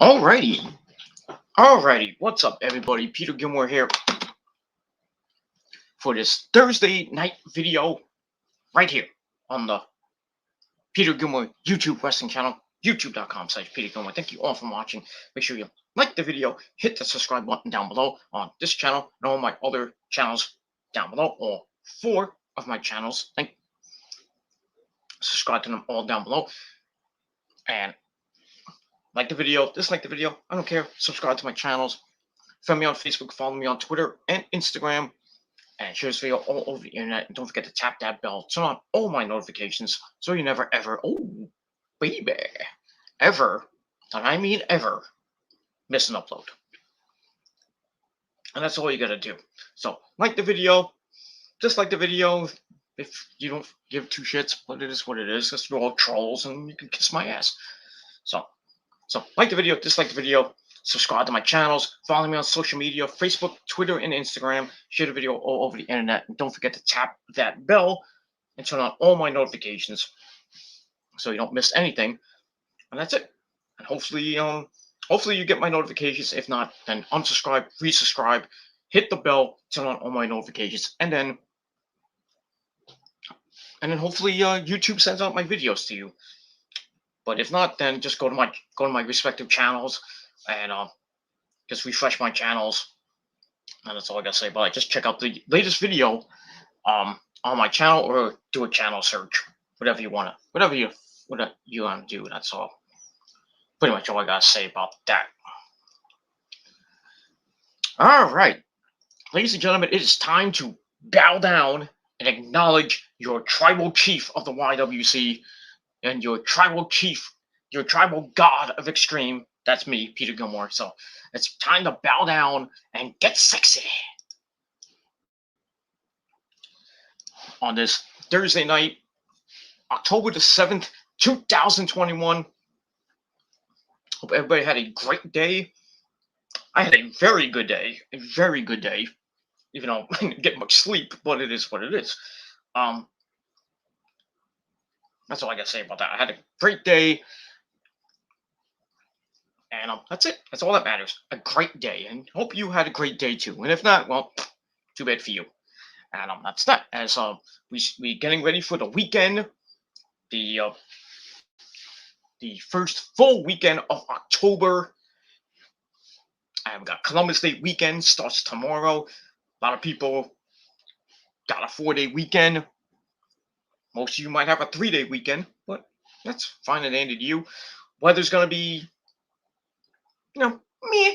Alrighty, alrighty. What's up, everybody? Peter Gilmore here for this Thursday night video right here on the Peter Gilmore YouTube wrestling channel, youtube.com/Peter Gilmore. Thank you all for watching. Make sure you like the video, hit the subscribe button down below on this channel and all my other channels down below, all four of my channels. Subscribe to them all down below. And like the video, dislike the video, I don't care. Subscribe to my channels. Friend me on Facebook, follow me on Twitter and Instagram, and share this video all over the internet. And don't forget to tap that bell, turn on all my notifications, so you never ever, ever, and I mean ever, miss an upload. And that's all you gotta do. So like the video, dislike the video. If you don't give two shits, but it is what it is. Because we're all trolls, and you can kiss my ass. So like the video, dislike the video, subscribe to my channels, follow me on social media, Facebook, Twitter, and Instagram, share the video all over the internet, and don't forget to tap that bell and turn on all my notifications so you don't miss anything. And that's it. And hopefully you get my notifications. If not, then unsubscribe, resubscribe, hit the bell, turn on all my notifications, and then hopefully YouTube sends out my videos to you. But if not, then just go to my respective channels and just refresh my channels, and that's all I gotta say about it. Just check out the latest video on my channel, or do a channel search, whatever you wanna do. That's all. Pretty much all I gotta say about that. All right, ladies and gentlemen, it is time to bow down and acknowledge your tribal chief of the YWC. And your tribal chief, your tribal god of extreme, that's me, Peter Gilmore. So it's time to bow down and get sexy. On this Thursday night, October the 7th, 2021. Hope everybody had a great day. I had a very good day. Even though I didn't get much sleep, but it is what it is. That's all I gotta say about that. I had a great day, and that's it. That's all that matters. A great day, and hope you had a great day too. And if not, well, too bad for you. And that's that. As we getting ready for the weekend, the first full weekend of October. I've got Columbus Day weekend starts tomorrow. A lot of people got a 4-day weekend. Most of you might have a 3-day weekend, but that's fine and dandy to you. Weather's gonna be, meh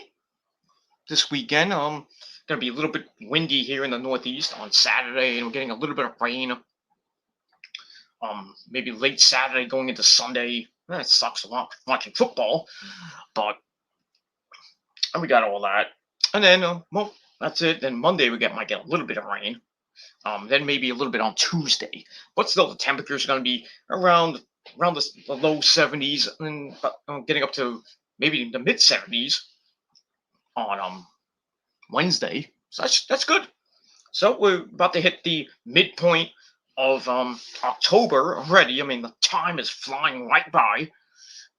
this weekend. Gonna be a little bit windy here in the Northeast on Saturday, and we're getting a little bit of rain. Maybe late Saturday going into Sunday. That sucks a lot watching football, but and we got all that. And then, well, that's it. Then Monday might get a little bit of rain. Then maybe a little bit on Tuesday, but still the temperature is going to be around the low 70s, and getting up to maybe the mid 70s on Wednesday. So that's good. So we're about to hit the midpoint of October already. I mean, the time is flying right by.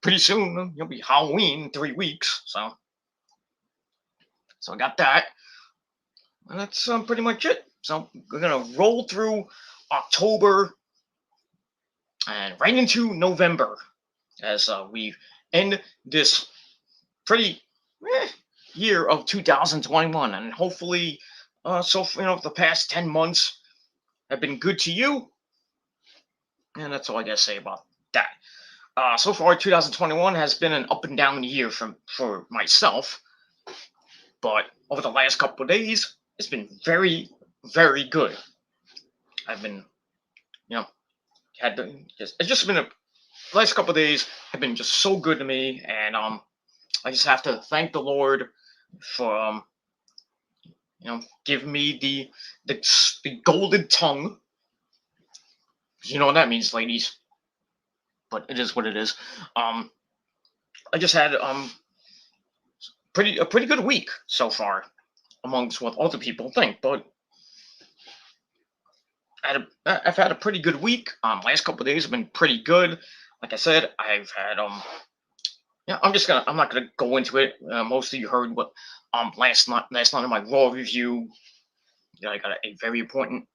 Pretty soon it'll be Halloween in 3 weeks. So I got that, and that's pretty much it. So we're gonna roll through October and right into November as we end this pretty year of 2021, and hopefully, the past 10 months have been good to you, and that's all I gotta say about that. So far, 2021 has been an up and down year for myself, but over the last couple of days, it's been very, very good. I've been, the last couple of days have been just so good to me, and I just have to thank the Lord for giving me the golden tongue. You know what that means, ladies. But it is what it is. I just had a pretty good week so far, amongst what other people think, but I've had a pretty good week. Last couple of days have been pretty good. Like I said, I've had yeah, I'm not gonna go into it. Most of you heard what last night in my Raw review. I got a very important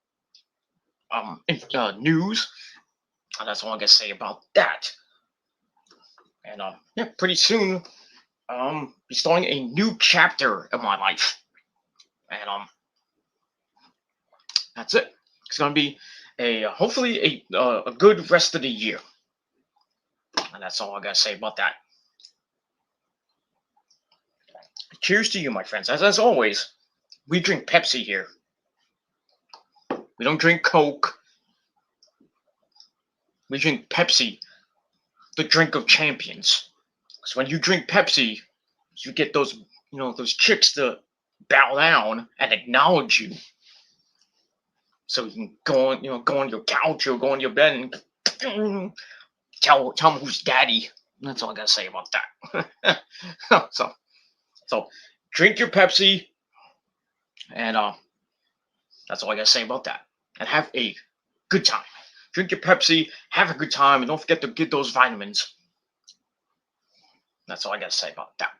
news, and that's all I gotta say about that. And yeah, pretty soon, be starting a new chapter of my life, and that's it. It's gonna be a hopefully a good rest of the year, and that's all I gotta say about that. Cheers to you, my friends. As always, we drink Pepsi here. We don't drink Coke. We drink Pepsi, the drink of champions. So when you drink Pepsi, you get those chicks to bow down and acknowledge you. So you can go on your couch or go on your bed and tell them who's daddy. That's all I gotta say about that. so drink your Pepsi, and that's all I gotta say about that. And have a good time. Drink your Pepsi, have a good time, and don't forget to get those vitamins. That's all I gotta say about that.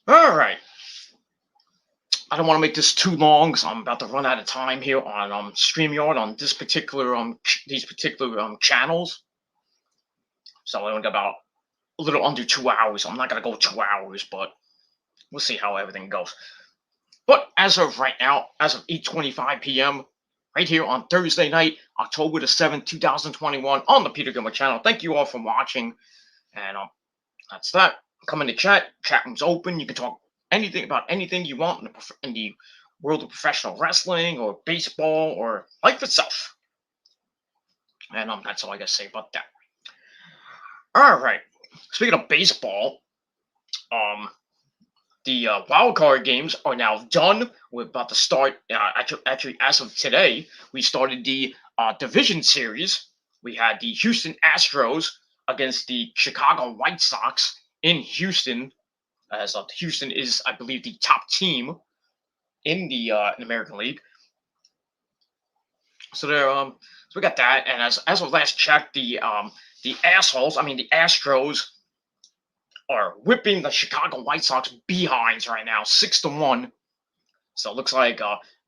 All right. I don't want to make this too long because I'm about to run out of time here on StreamYard on these particular channels. So I only got about a little under 2 hours. I'm not gonna go 2 hours, but we'll see how everything goes. But as of right now, as of 8:25 p.m., right here on Thursday night, October the 7th, 2021, on the Peter Gilmer channel. Thank you all for watching, and that's that. Come in the chat. Chat room's open. You can talk about anything you want in the world of professional wrestling or baseball or life itself. And that's all I gotta say about that. All right. Speaking of baseball, the wild card games are now done. We're about to start. Actually, as of today, we started the division series. We had the Houston Astros against the Chicago White Sox in Houston, as Houston is, I believe, the top team in the American League. So we got that, and as of last check, the assholes, I mean the Astros, are whipping the Chicago White Sox behinds right now, 6-1. So it looks like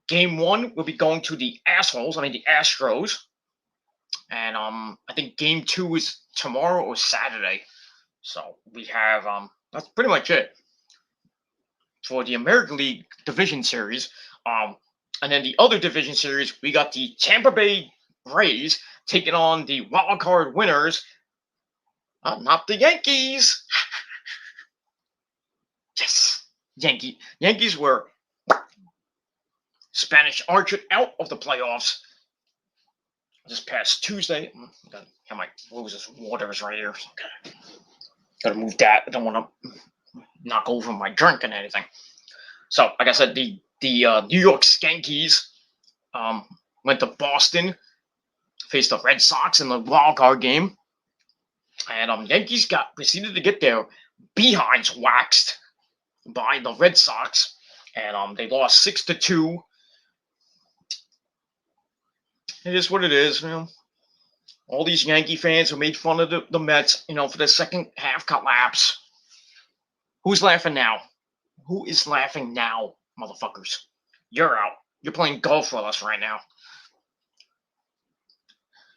game one will be going to the assholes, I mean the Astros, and I think game two is tomorrow or Saturday. So we have that's pretty much it for the American League Division Series. And then the other division series, we got the Tampa Bay Rays taking on the wild card winners, not the Yankees. Yes, Yankees were Spanish archered out of the playoffs this past Tuesday. What was this? Water's right here. Gotta move that. I don't want to knock over my drink and anything. So, like I said, the New York Yankees went to Boston, faced the Red Sox in the wild card game, and Yankees proceeded to get their behinds waxed by the Red Sox, and they lost 6-2. It is what it is, All these Yankee fans who made fun of the Mets, for the second half collapse. Who's laughing now? Who is laughing now, motherfuckers? You're out. You're playing golf with us right now.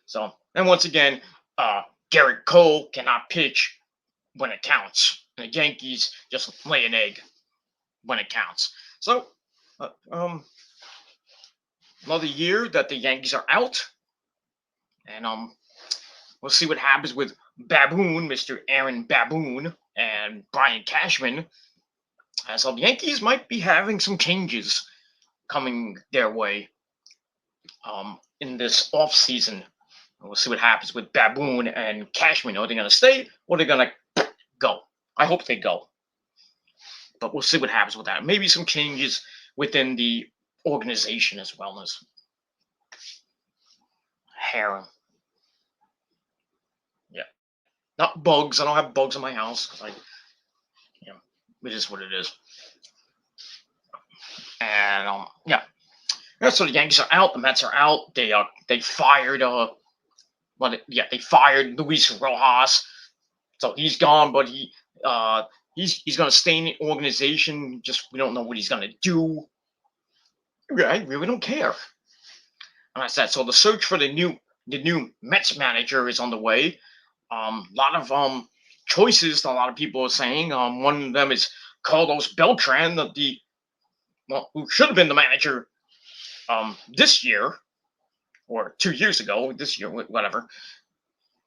So, and once again, Garrett Cole cannot pitch when it counts. And the Yankees just lay an egg when it counts. So, another year that the Yankees are out. And we'll see what happens with Baboon, Mr. Aaron Baboon, and Brian Cashman. As the Yankees might be having some changes coming their way in this offseason. We'll see what happens with Baboon and Cashman. Are they going to stay or are they going to go? I hope they go. But we'll see what happens with that. Maybe some changes within the organization as well as harem. Yeah. Not bugs. I don't have bugs in my house because it is what it is. And yeah. So the Yankees are out. The Mets are out. They fired they fired Luis Rojas. So he's gone, but he's gonna stay in the organization. Just we don't know what he's gonna do. I really don't care. And I said so. The search for the new Mets manager is on the way. A lot of choices. A lot of people are saying. One of them is Carlos Beltran, who should have been the manager this year or 2 years ago. This year, whatever.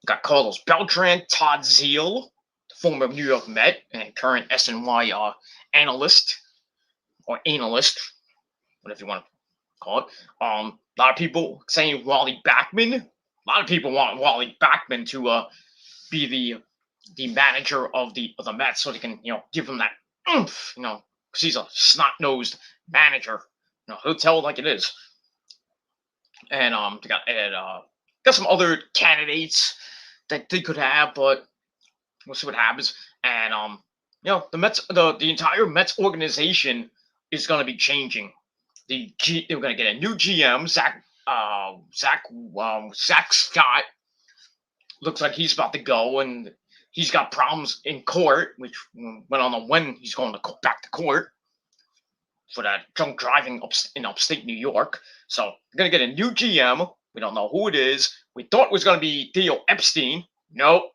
Got Carlos Beltran, Todd Zeal, former New York Met and current SNY analyst or analyst, whatever you want to call it. A lot of people saying Wally Backman. A lot of people want Wally Backman to be the manager of the Mets, so they can give him that oomph, because he's a snot nosed manager. He'll tell it like it is. And they got some other candidates that they could have, but we'll see what happens. And the Mets, the entire Mets organization is going to be changing. They're going to get a new GM, Zach Scott. Looks like he's about to go, and he's got problems in court, which we don't know when he's going to go back to court for that drunk driving in upstate New York. So we're going to get a new GM. We don't know who it is. We thought it was going to be Theo Epstein. Nope.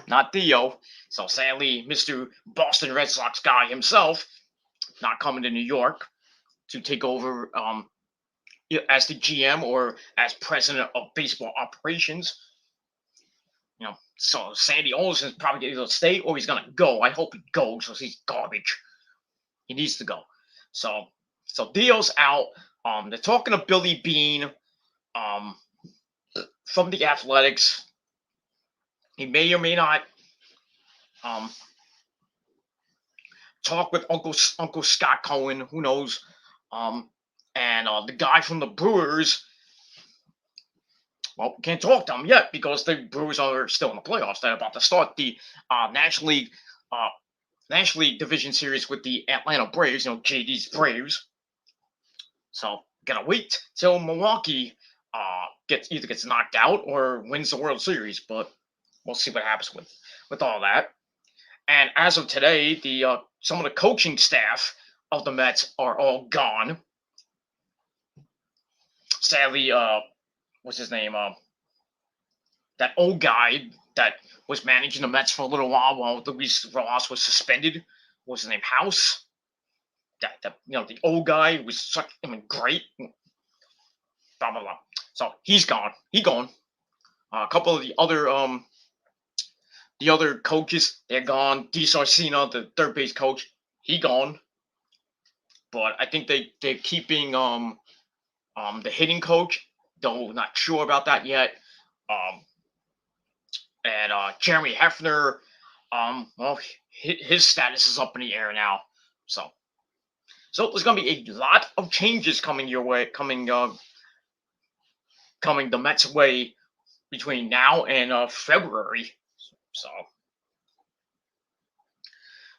Not Theo. So sadly, Mr. Boston Red Sox guy himself not coming to New York to take over as the GM or as president of baseball operations. So Sandy Olson's probably going to stay or he's going to go. I hope he goes because he's garbage. He needs to go. So Theo's out. They're talking to Billy Beane from the Athletics. He may or may not talk with Uncle Scott Cohen. Who knows? And the guy from the Brewers. Well, can't talk to him yet because the Brewers are still in the playoffs. They're about to start the National League Division Series with the Atlanta Braves. JD's Braves. So gotta wait till Milwaukee gets knocked out or wins the World Series. But we'll see what happens with all that. And as of today, some of the coaching staff of the Mets are all gone. Sadly, what's his name? That old guy that was managing the Mets for a little while Luis Rojas was suspended. What's his name? House. The old guy who was great. Blah blah blah. So he's gone. He gone. A couple of the other coaches, they're gone. DiSarcina, the third base coach, he gone. But I think they're keeping the hitting coach, though not sure about that yet. And Jeremy Hefner, well, his status is up in the air now. So there's gonna be a lot of changes coming your way, coming the Mets' way between now and February. So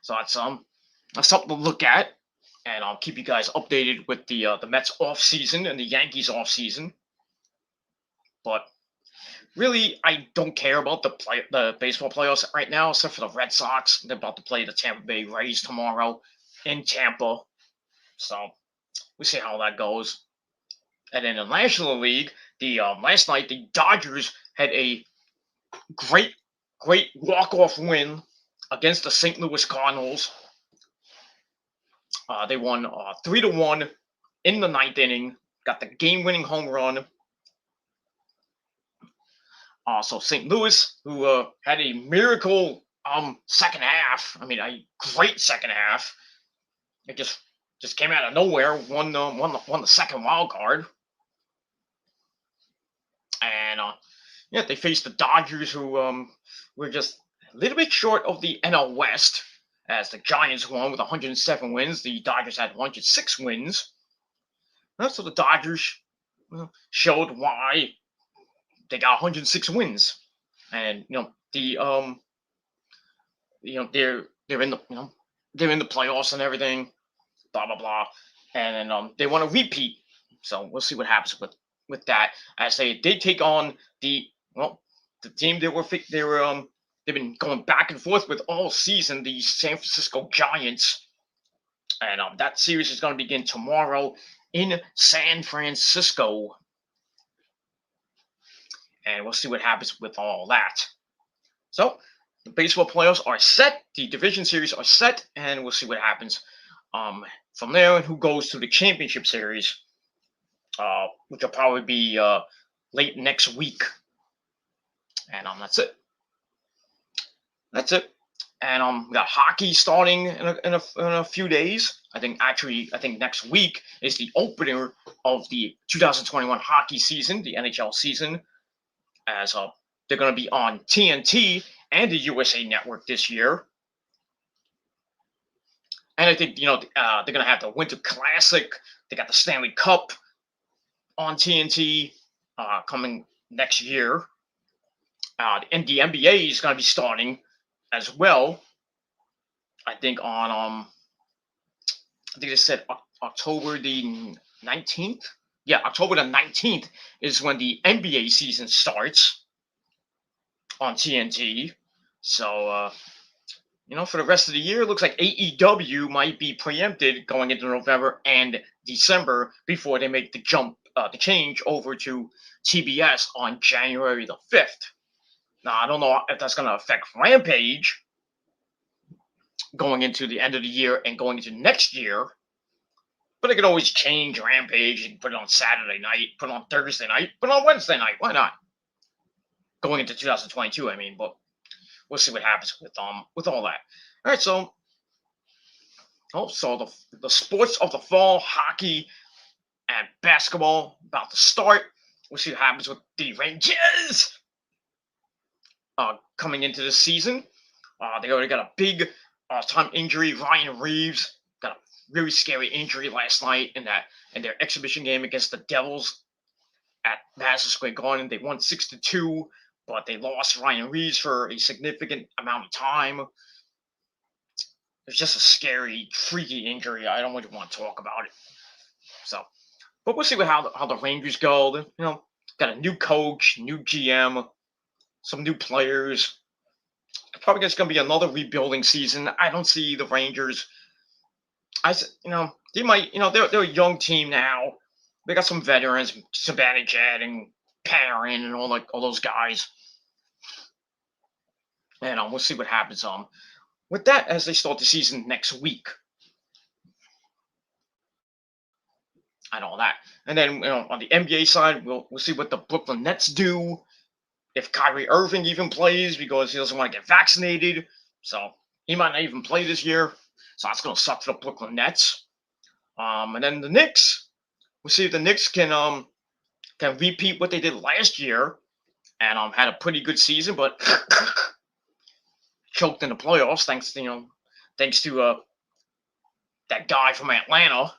that's something to look at, and I'll keep you guys updated with the Mets off season and the Yankees off season. But really, I don't care about the baseball playoffs right now, except for the Red Sox. They're about to play the Tampa Bay Rays tomorrow in Tampa, so we'll see how that goes. And in the National League, last night the Dodgers had a great walk-off win against the St. Louis Cardinals. They won 3-1 in the ninth inning. Got the game-winning home run. So St. Louis, who had a miracle second half. I mean, a great second half. It just came out of nowhere. Won the second wild card. And they faced the Dodgers, who were just a little bit short of the NL West, as the Giants won with 107 wins. The Dodgers had 106 wins. So the Dodgers showed why they got 106 wins, and they're in the they're in the playoffs and everything, blah blah blah, and then they want to repeat. So we'll see what happens with that, as they take on the team they were they've been going back and forth with all season, the San Francisco Giants. And that series is going to begin tomorrow in San Francisco. And we'll see what happens with all that. So the baseball playoffs are set, the division series are set, and we'll see what happens from there and who goes to the championship series, which will probably be late next week. And that's it. That's it. And we got hockey starting in a few days. I think next week is the opener of the 2021 hockey season, the NHL season, as they're going to be on TNT and the USA Network this year. And I think they're going to have the Winter Classic. They got the Stanley Cup on TNT coming next year. And the NBA is going to be starting as well. I think on I think they said October the 19th. Yeah, October the 19th is when the NBA season starts on TNT. So for the rest of the year, it looks like AEW might be preempted going into November and December before they make the change over to TBS on January the 5th. Now, I don't know if that's going to affect Rampage going into the end of the year and going into next year, but they could always change Rampage and put it on Saturday night, put it on Thursday night, put it on Wednesday night. Why not? Going into 2022, I mean, but we'll see what happens with all that. All right, so the sports of the fall, hockey and basketball, about to start. We'll see what happens with the Rangers coming into the season. They already got a big time injury. Ryan Reeves got a really scary injury last night in their exhibition game against the Devils at Madison Square Garden. They won 6-2, but they lost Ryan Reeves for a significant amount of time. It's just a scary, freaky injury. I don't really want to talk about it. So, but we'll see how the Rangers go. Got a new coach, new GM, some new players. Probably it's going to be another rebuilding season. I don't see the Rangers. They might. They're a young team now. They got some veterans, Zibanejad and Perrin and all those guys. And we'll see what happens with that as they start the season next week. And all that. And then on the NBA side, we'll see what the Brooklyn Nets do. If Kyrie Irving even plays because he doesn't want to get vaccinated. So he might not even play this year. So that's going to suck for the Brooklyn Nets. And then the Knicks. We'll see if the Knicks can repeat what they did last year and had a pretty good season, but choked in the playoffs thanks to that guy from Atlanta. I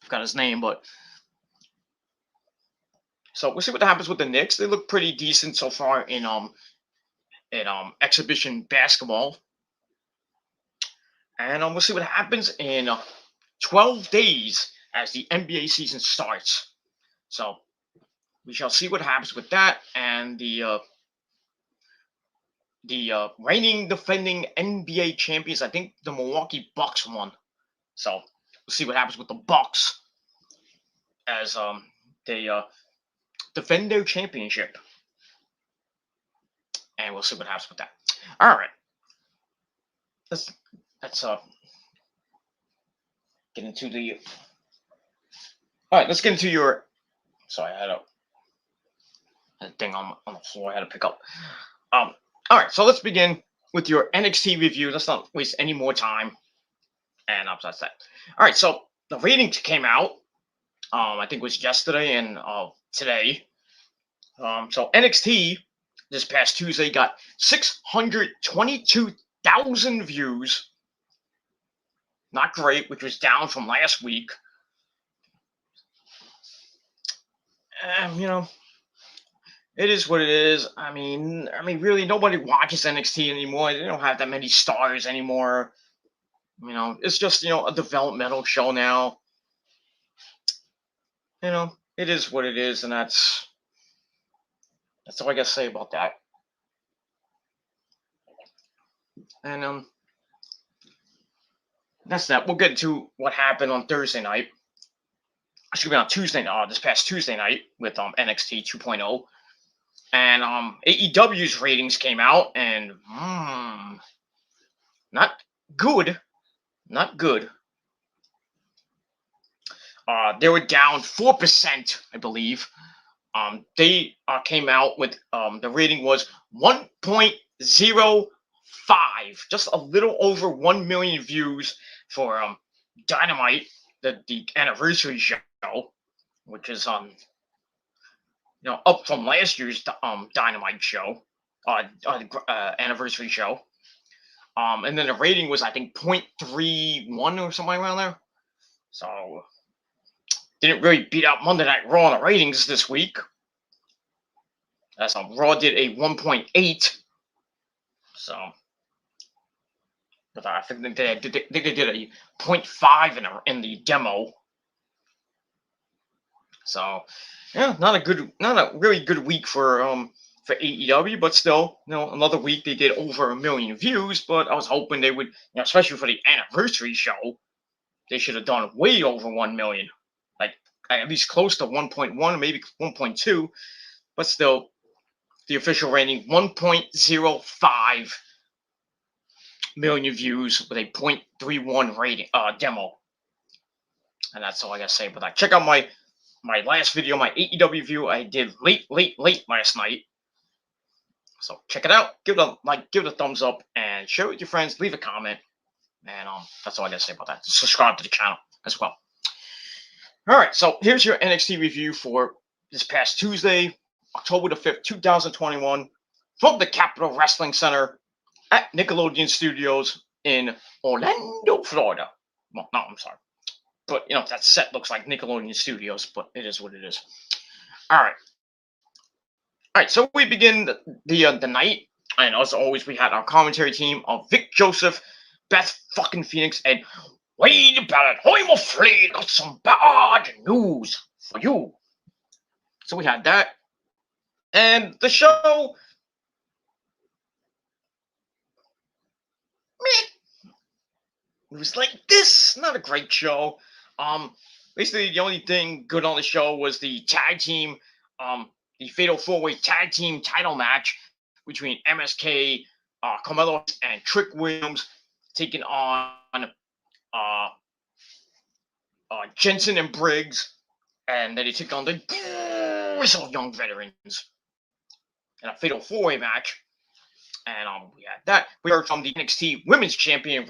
forgot his name, but so we'll see what happens with the Knicks. They look pretty decent so far in exhibition basketball. And we'll see what happens in 12 days as the NBA season starts. So we shall see what happens with that. And the reigning defending NBA champions, I think the Milwaukee Bucks won. So we'll see what happens with the Bucks as they defend their championship. And we'll see what happens with that. All right. Let's get into the. All right, let's get into your. Sorry, I had a thing on the floor I had to pick up. All right, so let's begin with your NXT review. Let's not waste any more time. And that's that. All right, so the ratings came out. I think it was yesterday and today. So NXT this past Tuesday got 622,000 views. Not great, which was down from last week. It is what it is. I mean, really, nobody watches NXT anymore. They don't have that many stars anymore. It's just a developmental show now. It is what it is, and that's all I got to say about that. And that's that. We'll get into what happened on Thursday night. Excuse me, on Tuesday, this past Tuesday night with NXT 2.0. And AEW's ratings came out, and not good. Not good. They were down 4%, I believe. They came out with the rating was 1.05, just a little over 1 million views for Dynamite, the anniversary show, which is up from last year's Dynamite show, anniversary show. And then the rating was, I think, 0.31 or something around there. So didn't really beat out Monday Night Raw in the ratings this week. As Raw did a 1.8. So, but I think they did a 0.5 in the demo. So, yeah, not a really good week for AEW, but still, another week they did over 1 million views. But I was hoping they would, especially for the anniversary show, they should have done way over 1 million, like at least close to 1.1, maybe 1.2. But still, the official rating 1.05 million views with a 0.31 rating demo. And that's all I gotta say about that. Check out my last video, my AEW review I did late last night. So check it out. Give it a like, give it a thumbs up, and share it with your friends. Leave a comment, and that's all I gotta say about that. Subscribe to the channel as well. All right, so here's your NXT review for this past Tuesday, October the 5th, 2021, from the Capitol Wrestling Center at Nickelodeon Studios in Orlando, Florida. Well, no, I'm sorry. But, that set looks like Nickelodeon Studios, but it is what it is. All right, so we begin the night, and as always, we had our commentary team of Vic Joseph, Beth fucking Phoenix, and Wade Barrett. I'm afraid got some bad news for you. So we had that. And the show, it was like this. Not a great show. Basically, the only thing good on the show was the tag team, the Fatal 4-Way tag team title match between MSK, Carmelo, and Trick Williams, taking on Jensen and Briggs, and then they took on the Grizzle Young Veterans in a Fatal 4-Way match. And we had that. We heard from the NXT Women's Champion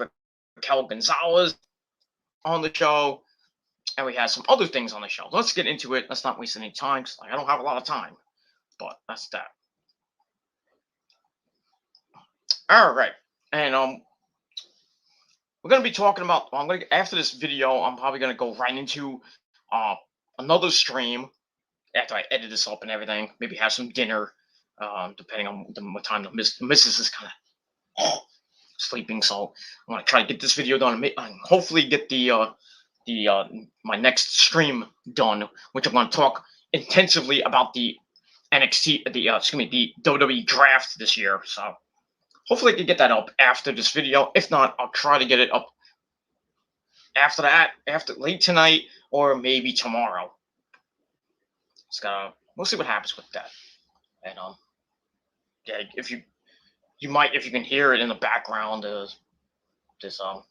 Raquel Gonzalez on the show, and we had some other things on the show. Let's get into it. Let's not waste any time, because I don't have a lot of time. But that's that. All right, and we're gonna be talking about. After this video, I'm probably gonna go right into another stream after I edit this up and everything. Maybe have some dinner, depending on what time the missus is kind of sleeping. So I'm gonna try to get this video done and hopefully get my next stream done, which I'm gonna talk intensively about the NXT, the WWE draft this year. So hopefully I can get that up after this video. If not, I'll try to get it up after that, after late tonight, or maybe tomorrow. We'll see what happens with that. And yeah, if you can hear it in the background, there's some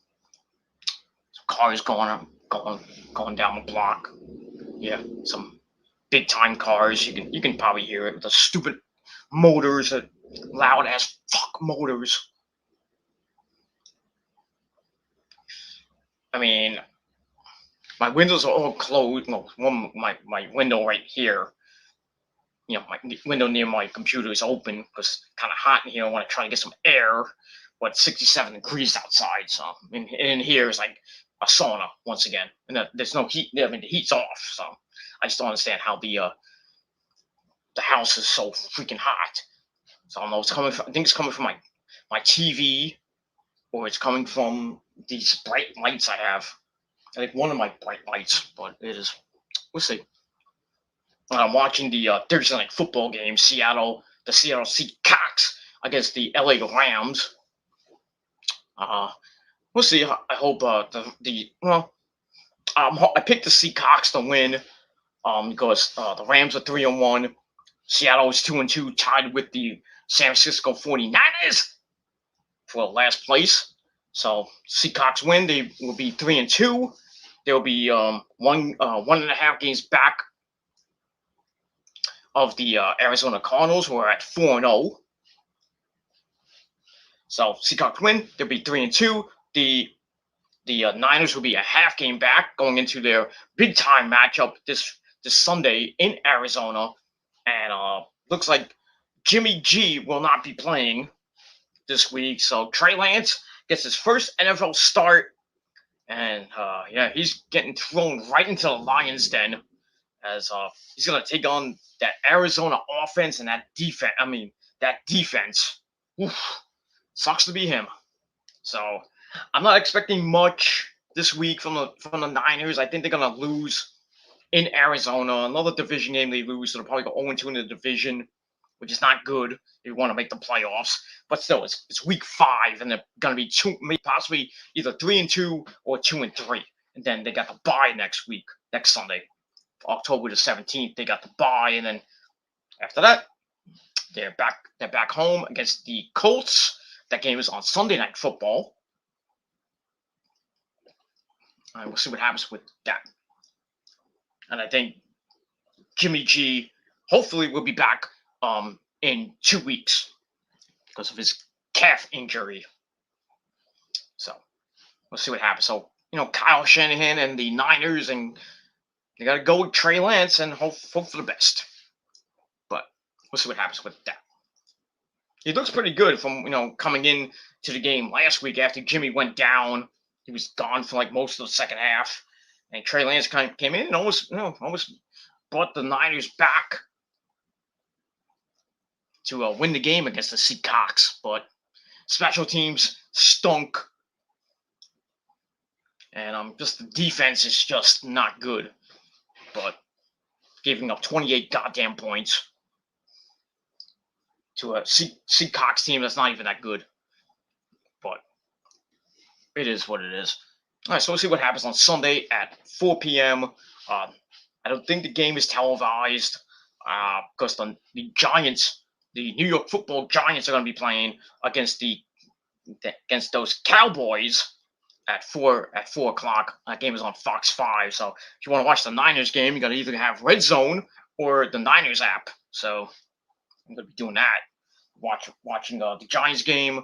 cars going down the block. Yeah, some big time cars. You can probably hear it with the stupid motors, loud as fuck motors. I mean, my windows are all closed. No, my window right here, my window near my computer is open because it's kind of hot in here. I want to try to get some air, but it's 67 degrees outside. So in here is like a sauna once again, and there's no heat. I mean, the heat's off. So I just don't understand how the house is so freaking hot. So I don't know. I think it's coming from my TV, or it's coming from these bright lights I have. I think one of my bright lights, but it is. We'll see. I'm watching the Thursday night football game, the Seattle Seahawks against the LA Rams. We'll see. I hope I picked the Seahawks to win. Because the Rams are 3-1. Seattle is 2-2, tied with the San Francisco 49ers for last place. So Seahawks win, they will be 3-2. They'll be 1.5 games back of the Arizona Cardinals, who are at 4-0. So Seahawks win, they'll be 3-2. The Niners will be a half game back going into their big time matchup this Sunday in Arizona, and looks like Jimmy G will not be playing this week. So Trey Lance gets his first NFL start, and he's getting thrown right into the Lions' den as he's gonna take on that Arizona offense and that defense. I mean, that defense. Oof, sucks to be him. So I'm not expecting much this week from the Niners. I think they're gonna lose in Arizona. Another division game they lose, so they'll probably go 0-2 in the division, which is not good if you want to make the playoffs. But still, it's week 5, and they're gonna be possibly either 3-2 or 2-3, and then they got the bye next Sunday, October the 17th. They got the bye, and then after that, they're back home against the Colts. That game is on Sunday Night Football. And we'll see what happens with that. And I think Jimmy G hopefully will be back in 2 weeks because of his calf injury. So we'll see what happens. So, Kyle Shanahan and the Niners, and they got to go with Trey Lance and hope for the best. But we'll see what happens with that. He looks pretty good from, coming in to the game last week after Jimmy went down. He was gone for like most of the second half. And Trey Lance kind of came in and almost brought the Niners back to win the game against the Seahawks. But special teams stunk. And just the defense is just not good. But giving up 28 goddamn points to a Seahawks team that's not even that good. But it is what it is. All right, so we'll see what happens on Sunday at 4 p.m. I don't think the game is televised because the Giants, the New York Football Giants, are going to be playing against those Cowboys at 4 o'clock. That game is on Fox 5. So if you want to watch the Niners game, you got to either have Red Zone or the Niners app. So I'm going to be doing that, watching the Giants game,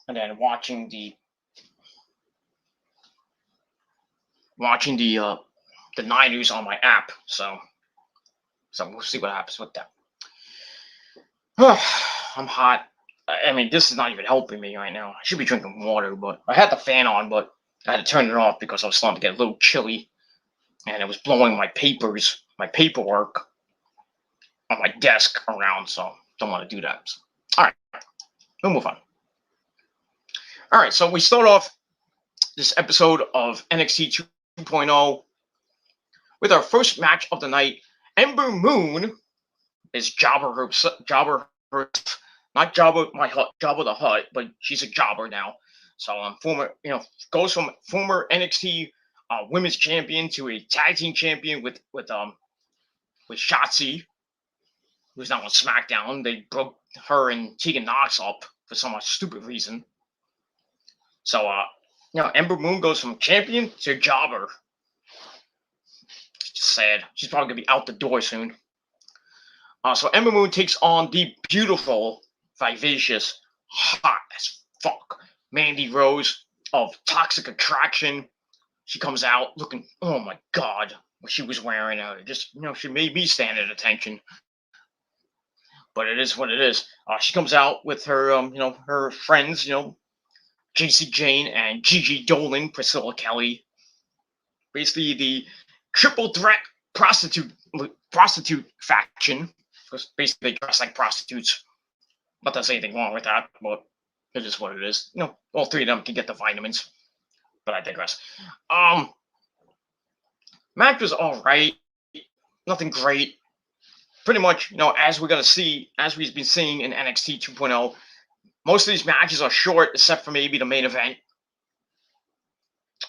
and then watching the Niners on my app. So we'll see what happens with that. I'm hot. I mean, this is not even helping me right now. I should be drinking water, but I had the fan on, but I had to turn it off because I was starting to get a little chilly, and it was blowing my paperwork on my desk around, so don't want to do that. So, all right, we'll move on. All right, so we start off this episode of NXT 2.0 with our first match of the night. Ember Moon is Jobber herself, not Jabba the Hutt, but she's a jobber now. So goes from former NXT Women's Champion to a Tag Team Champion with Shotzi, who's now on SmackDown. They broke her and Tegan Nox up for some stupid reason. So Ember Moon goes from champion to jobber. It's just sad. She's probably gonna be out the door soon. So Ember Moon takes on the beautiful, vivacious, hot as fuck Mandy Rose of Toxic Attraction. She comes out looking, oh my god, what she was wearing. She made me stand at attention. But it is what it is. She comes out with her, her friends, JC Jane and Gigi Dolan, Priscilla Kelly. Basically, the triple threat prostitute faction. Because basically they dress like prostitutes. Not that there's anything wrong with that, but it is what it is. All three of them can get the vitamins. But I digress. Match was alright. Nothing great. Pretty much, as we've been seeing in NXT 2.0, most of these matches are short, except for maybe the main event.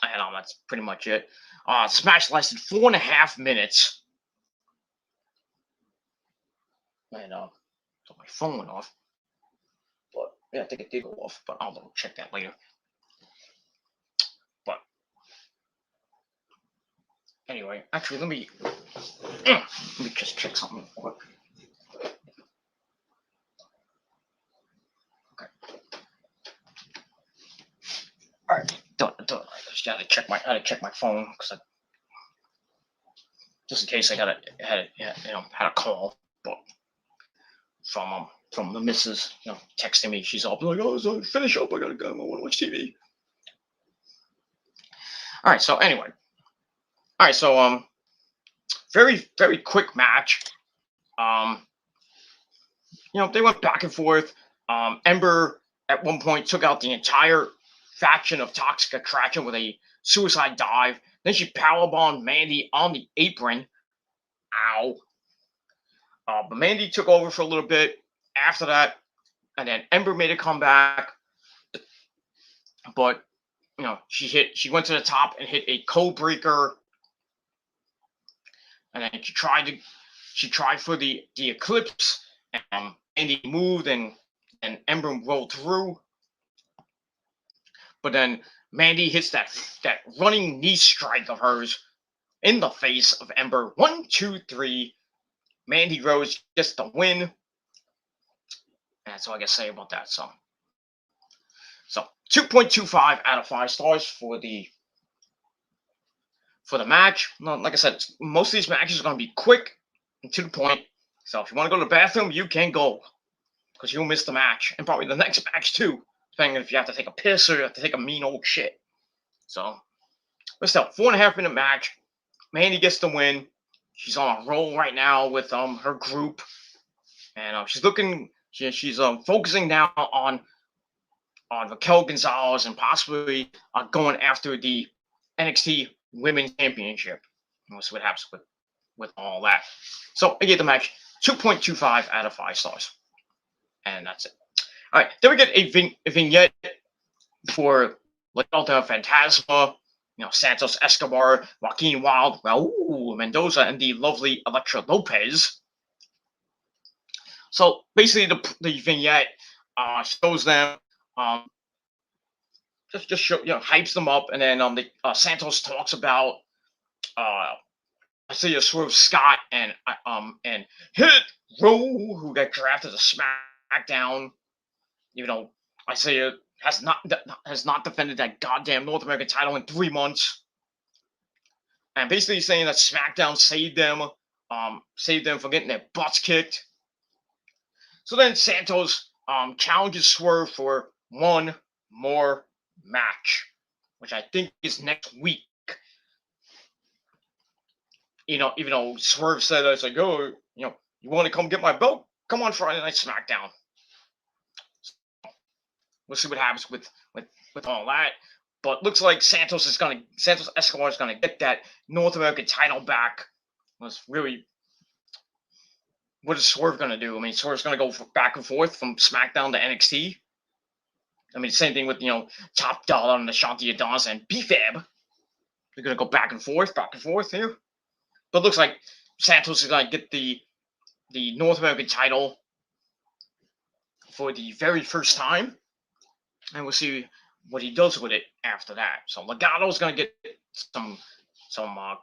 And that's pretty much it. Smash lasted 4.5 minutes. And so my phone went off. But yeah, I think it did go off, but I'll double check that later. But anyway, actually, let me just check something real quick. Okay. All right, done. I just had to check my phone because just in case I had a call, but from the missus, texting me. She's all like, "Oh, so finish up. I gotta go. I want to watch TV." All right. So anyway, all right. So very very quick match. They went back and forth. Ember at one point took out the entire faction of Toxic Attraction with a suicide dive. Then she powerbombed Mandy on the apron. Ow. But Mandy took over for a little bit after that, and then Ember made a comeback. But she went to the top and hit a code breaker, and then she tried for the Eclipse, and Mandy moved and Ember rolled through. But then Mandy hits that running knee strike of hers in the face of Ember. 1, 2, 3. Mandy Rose gets the win. And that's all I can say about that. So 2.25 out of 5 stars for the match. Like I said, most of these matches are going to be quick and to the point. So if you want to go to the bathroom, you can go, because you'll miss the match and probably the next match too, depending if you have to take a piss or you have to take a mean old shit. So, but still, 4.5 minute match. Mandy gets the win. She's on a roll right now with her group, and she's focusing now on Raquel Gonzalez and possibly going after the NXT Women's Championship. We'll see what happens with all that. So I gave the match 2.25 out of 5 stars, and that's it. All right, then we get a vignette for Legado del Fantasma, Santos Escobar, Joaquin Wilde, Raul Mendoza, and the lovely Elektra Lopez. So basically, the vignette shows them, just show, hypes them up, and then Santos talks about Isaiah Swerve Scott and Hit Row, who got drafted to SmackDown, even though Isaiah has not defended that goddamn North American title in 3 months, and basically saying that SmackDown saved them from getting their butts kicked. So then Santos challenges Swerve for one more match, which I think is next week. Even though Swerve said it's like, oh, you want to come get my belt? Come on Friday Night SmackDown. We'll see what happens with all that. But looks like Santos Escobar is gonna get that North American title back. Was really, what is Swerve gonna do? I mean, Swerve's gonna go back and forth from SmackDown to NXT. I mean, same thing with Top Dollar and Ashanti Adonis and B-Fab. They're gonna go back and forth here. But it looks like Santos is gonna get the North American title for the very first time, and we'll see what he does with it after that. So Legado's gonna get some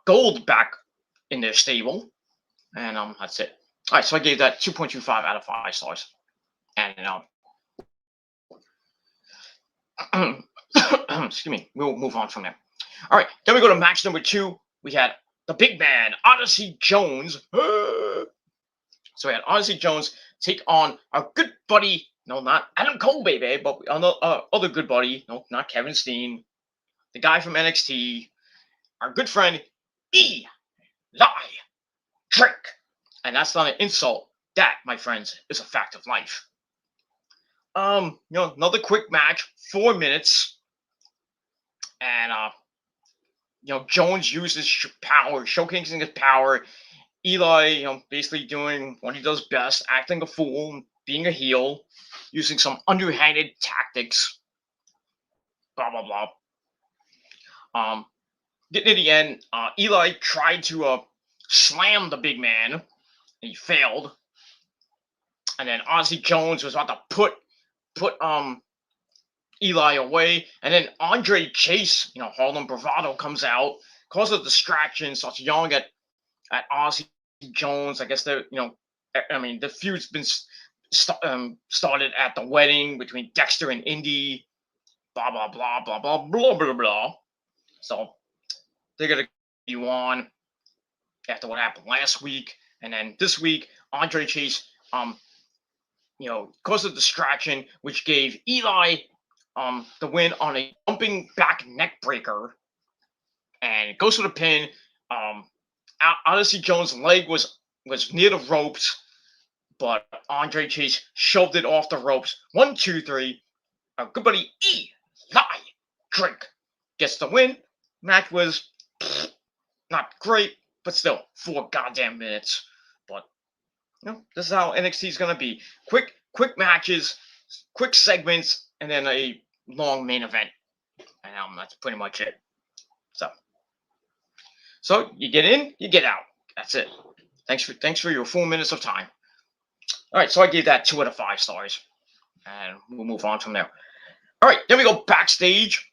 gold back in their stable, and that's it. All right, so I gave that 2.25 out of 5 stars, and excuse me, we'll move on from there. All right, then we go to match number 2. We had the big man Odyssey Jones. So we had Odyssey Jones take on our good buddy. No, not Adam Cole, baby, but other good buddy. No, not Kevin Steen. The guy from NXT. Our good friend, Eli Drake. And that's not an insult. That, my friends, is a fact of life. Another quick match, 4 minutes. And, Jones uses power, showcasing his power. Eli, basically doing what he does best, acting a fool, being a heel, using some underhanded tactics, blah, blah, Getting to the end, Eli tried to slam the big man, and he failed. And then Ozzy Jones was about to put Eli away, and then Andre Chase, Harlem Bravado comes out, causes a distraction, starts yelling at Ozzy Jones. I guess the feud's been started at the wedding between Dexter and Indy. Blah blah blah blah blah blah blah blah. So they're gonna continue on after what happened last week, and then this week Andre Chase caused a distraction which gave Eli the win on a jumping back neck breaker, and it goes for the pin. Odyssey Jones' leg was near the ropes, but Andre Chase shoved it off the ropes. 1, 2, 3. Our good buddy Eli Drake gets the win. Match was not great, but still 4 goddamn minutes. But this is how NXT is gonna be: quick matches, quick segments, and then a long main event. And that's pretty much it. So you get in, you get out. That's it. Thanks for your 4 minutes of time. All right, so I gave that 2 out of 5 stars, and we'll move on from there. All right, then we go backstage,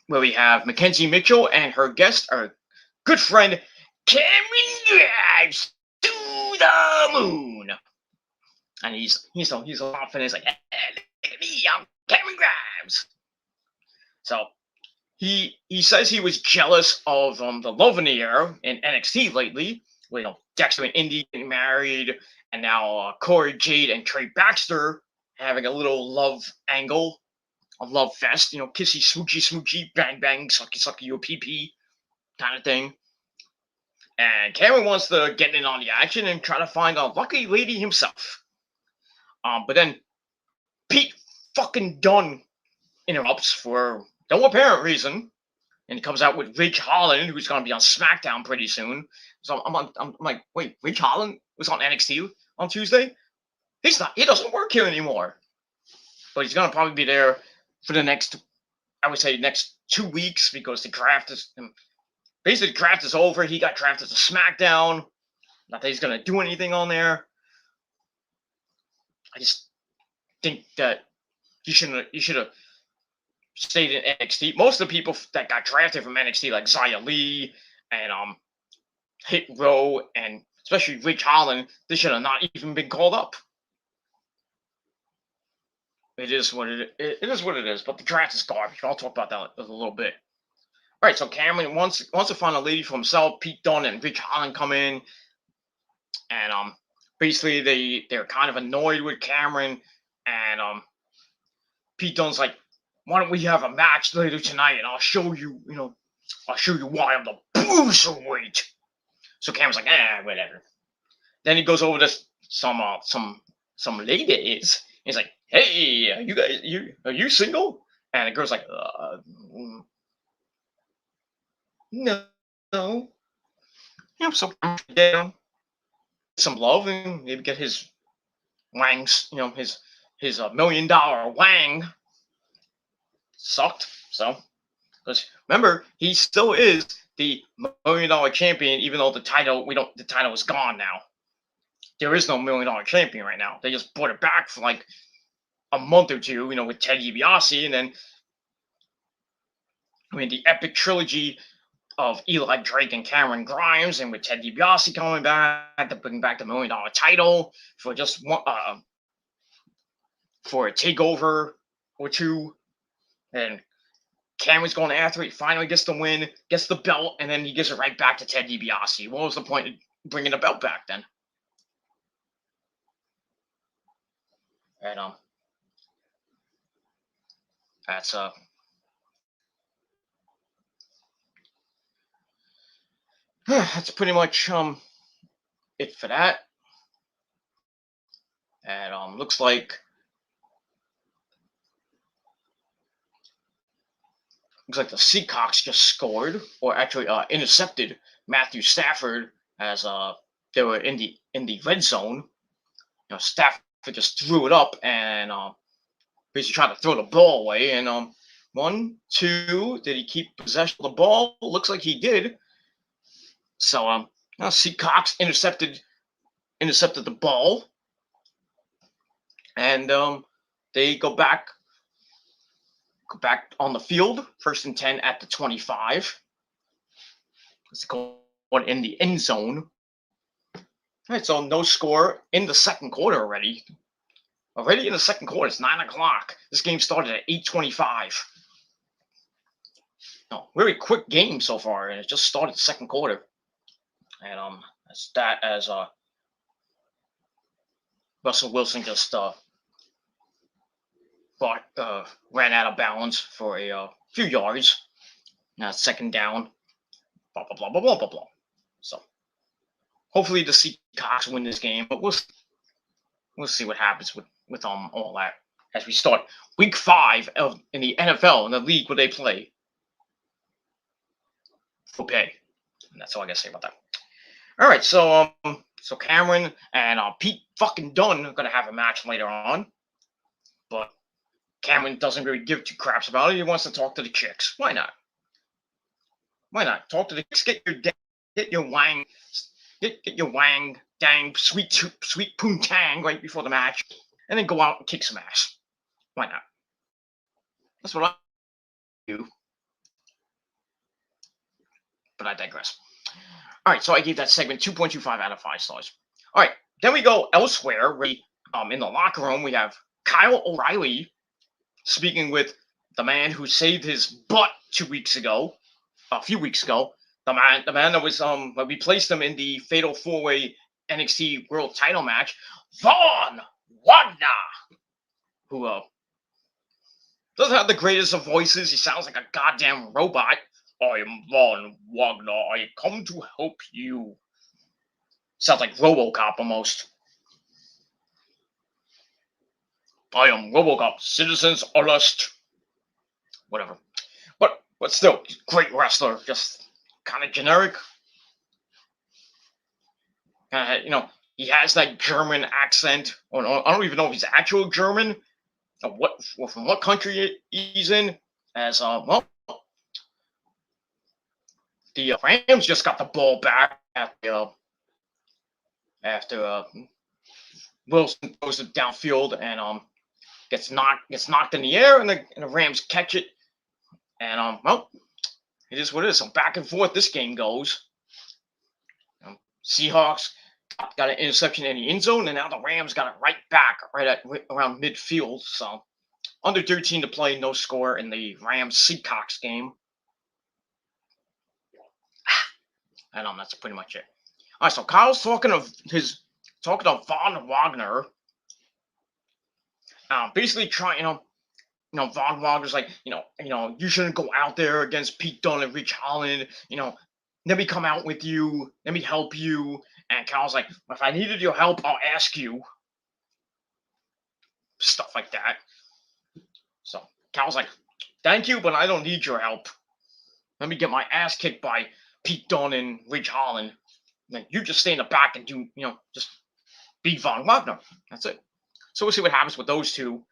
where we have Mackenzie Mitchell and her guest, our good friend Cameron Grimes, to the moon. And he's laughing. He's like, hey, look at me, I'm Cameron Grimes. So he says he was jealous of the love in the air in NXT lately, with Dexter and Indy getting married, and now Corey Jade and Trey Baxter having a little love angle, a love fest, kissy smoochy, bang bang, sucky your pee kind of thing. And Cameron wants to get in on the action and try to find a lucky lady himself. But then Pete fucking Dunne interrupts for no apparent reason, and he comes out with Ridge Holland, who's going to be on SmackDown pretty soon. So I'm like, wait, Ridge Holland was on NXT on Tuesday? He's not. He doesn't work here anymore. But he's going to probably be there for the next 2 weeks, because the draft is basically the draft is over. He got drafted to SmackDown. Not that he's going to do anything on there. I just think that he should have stayed in NXT. Most of the people that got drafted from NXT, like Xia Li and Hit Row, and especially Ridge Holland, they should have not even been called up. It is what it is. But the draft is garbage. I'll talk about that in a little bit. All right, so Cameron wants to find a lady for himself. Pete Dunne and Ridge Holland come in, and basically they're kind of annoyed with Cameron, and Pete Dunne's like, why don't we have a match later tonight, and I'll show you why I'm the bruiserweight. So Cameron's like, whatever. Then he goes over to some ladies. He's like, hey, are you single? And the girl's like, no. Yeah, so get some love and maybe get his wangs, his $1 million wang sucked. So, because remember, he still is the $1 million champion, even though the title is gone now. There is no $1 million champion right now. They just brought it back for like a month or two, with Ted DiBiase, and then the epic trilogy of Eli Drake and Cameron Grimes, and with Ted DiBiase coming back to bring back the $1 million title for just one, for a takeover or two, and Cameron's going after it. Finally gets the win, gets the belt, and then he gives it right back to Ted DiBiase. What was the point of bringing the belt back then? And that's pretty much it for that. And looks like the Seahawks just scored, or actually intercepted Matthew Stafford as they were in the red zone. Stafford just threw it up and basically tried to throw the ball away, and 1, 2. Did he keep possession of the ball? Looks like he did. So now Seacocks intercepted the ball, and they go back on the field. 1st and 10 at the 25. Let's go in the end zone. All right, so no score in the second quarter already. Already in the second quarter, it's 9 o'clock. This game started at 8:25. No, very quick game so far, and it just started the second quarter. And as Russell Wilson just ran out of bounds for a few yards. Now 2nd down. Blah blah blah blah blah blah blah. So hopefully the Seahawks win this game, but we'll see what happens with all that as we start week 5 in the NFL, in the league where they play for pay. And that's all I gotta say about that. All right, so Cameron and Pete fucking Dunne are gonna have a match later on, but Cameron doesn't really give 2 craps about it. He wants to talk to the chicks. Why not? Why not talk to the chicks? Get your wang dang sweet poontang right before the match, and then go out and kick some ass. Why not? That's what I do. But I digress. All right, so I gave that segment 2.25 out of 5 stars. All right, then we go elsewhere. In the locker room, we have Kyle O'Reilly speaking with the man who saved his butt a few weeks ago. The man that was we placed him in the Fatal 4-Way NXT World Title match, Von Wagner, who doesn't have the greatest of voices. He sounds like a goddamn robot. I am Von Wagner. I come to help you. Sounds like RoboCop almost. I am RoboCop. Citizens arrest. Whatever. But still, great wrestler. Just kind of generic. He has that German accent. Or I don't even know if he's actual German. From what country he's in. The Rams just got the ball back after Wilson throws it downfield and gets knocked in the air, and the Rams catch it. And it is what it is. So back and forth this game goes. Seahawks got an interception in the end zone, and now the Rams got it right back around midfield. So under 13 to play, no score in the Rams Seahawks game. And that's pretty much it. All right, so Kyle's talking of Von Wagner. Basically trying, Von Wagner's like, you shouldn't go out there against Pete Dunne and Ridge Holland. Let me come out with you. Let me help you. And Kyle's like, if I needed your help, I'll ask you. Stuff like that. So Kyle's like, thank you, but I don't need your help. Let me get my ass kicked by Pete Dunne and Ridge Holland. Then you just stay in the back and do, just be Von Wagner. That's it. So we'll see what happens with those two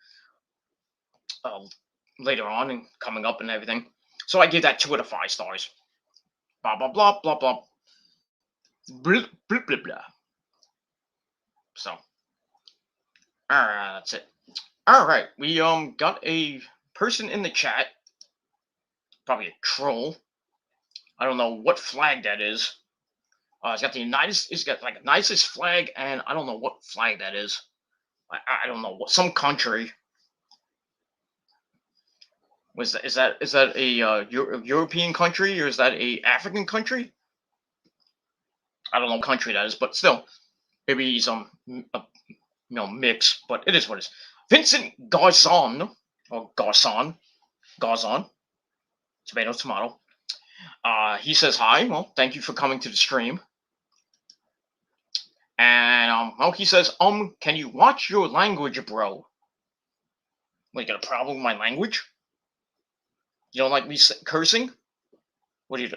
later on and coming up and everything. So I give that 2 out of 5 stars. Blah, blah, blah, blah, blah. Blah, blah, blah, blah. So, that's it. All right. We got a person in the chat. Probably a troll. I don't know what flag that is. It's got like a nicest flag, and I don't know what flag that is. I don't know some country. Is that a European country, or is that a African country? I don't know what country that is, but still, maybe he's mix. But it is what it is. Vincent Garzon, or Garzon, tomato. He says hi. Well, thank you for coming to the stream. And he says, can you watch your language, bro? What, you got a problem with my language? You don't like me cursing? What are you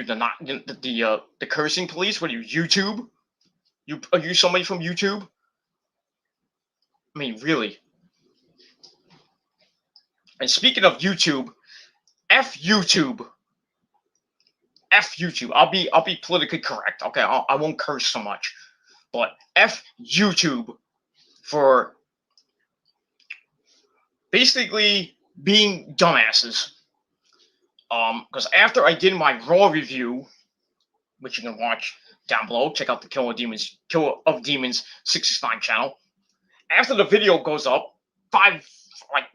the cursing police? What are you, YouTube? Are you somebody from YouTube? I mean, really. And speaking of YouTube, F YouTube. F YouTube. I'll be politically correct. Okay, I won't curse so much, but F YouTube for basically being dumbasses. Because after I did my Raw review, which you can watch down below, check out the Killer of Demons 69 channel. After the video goes up,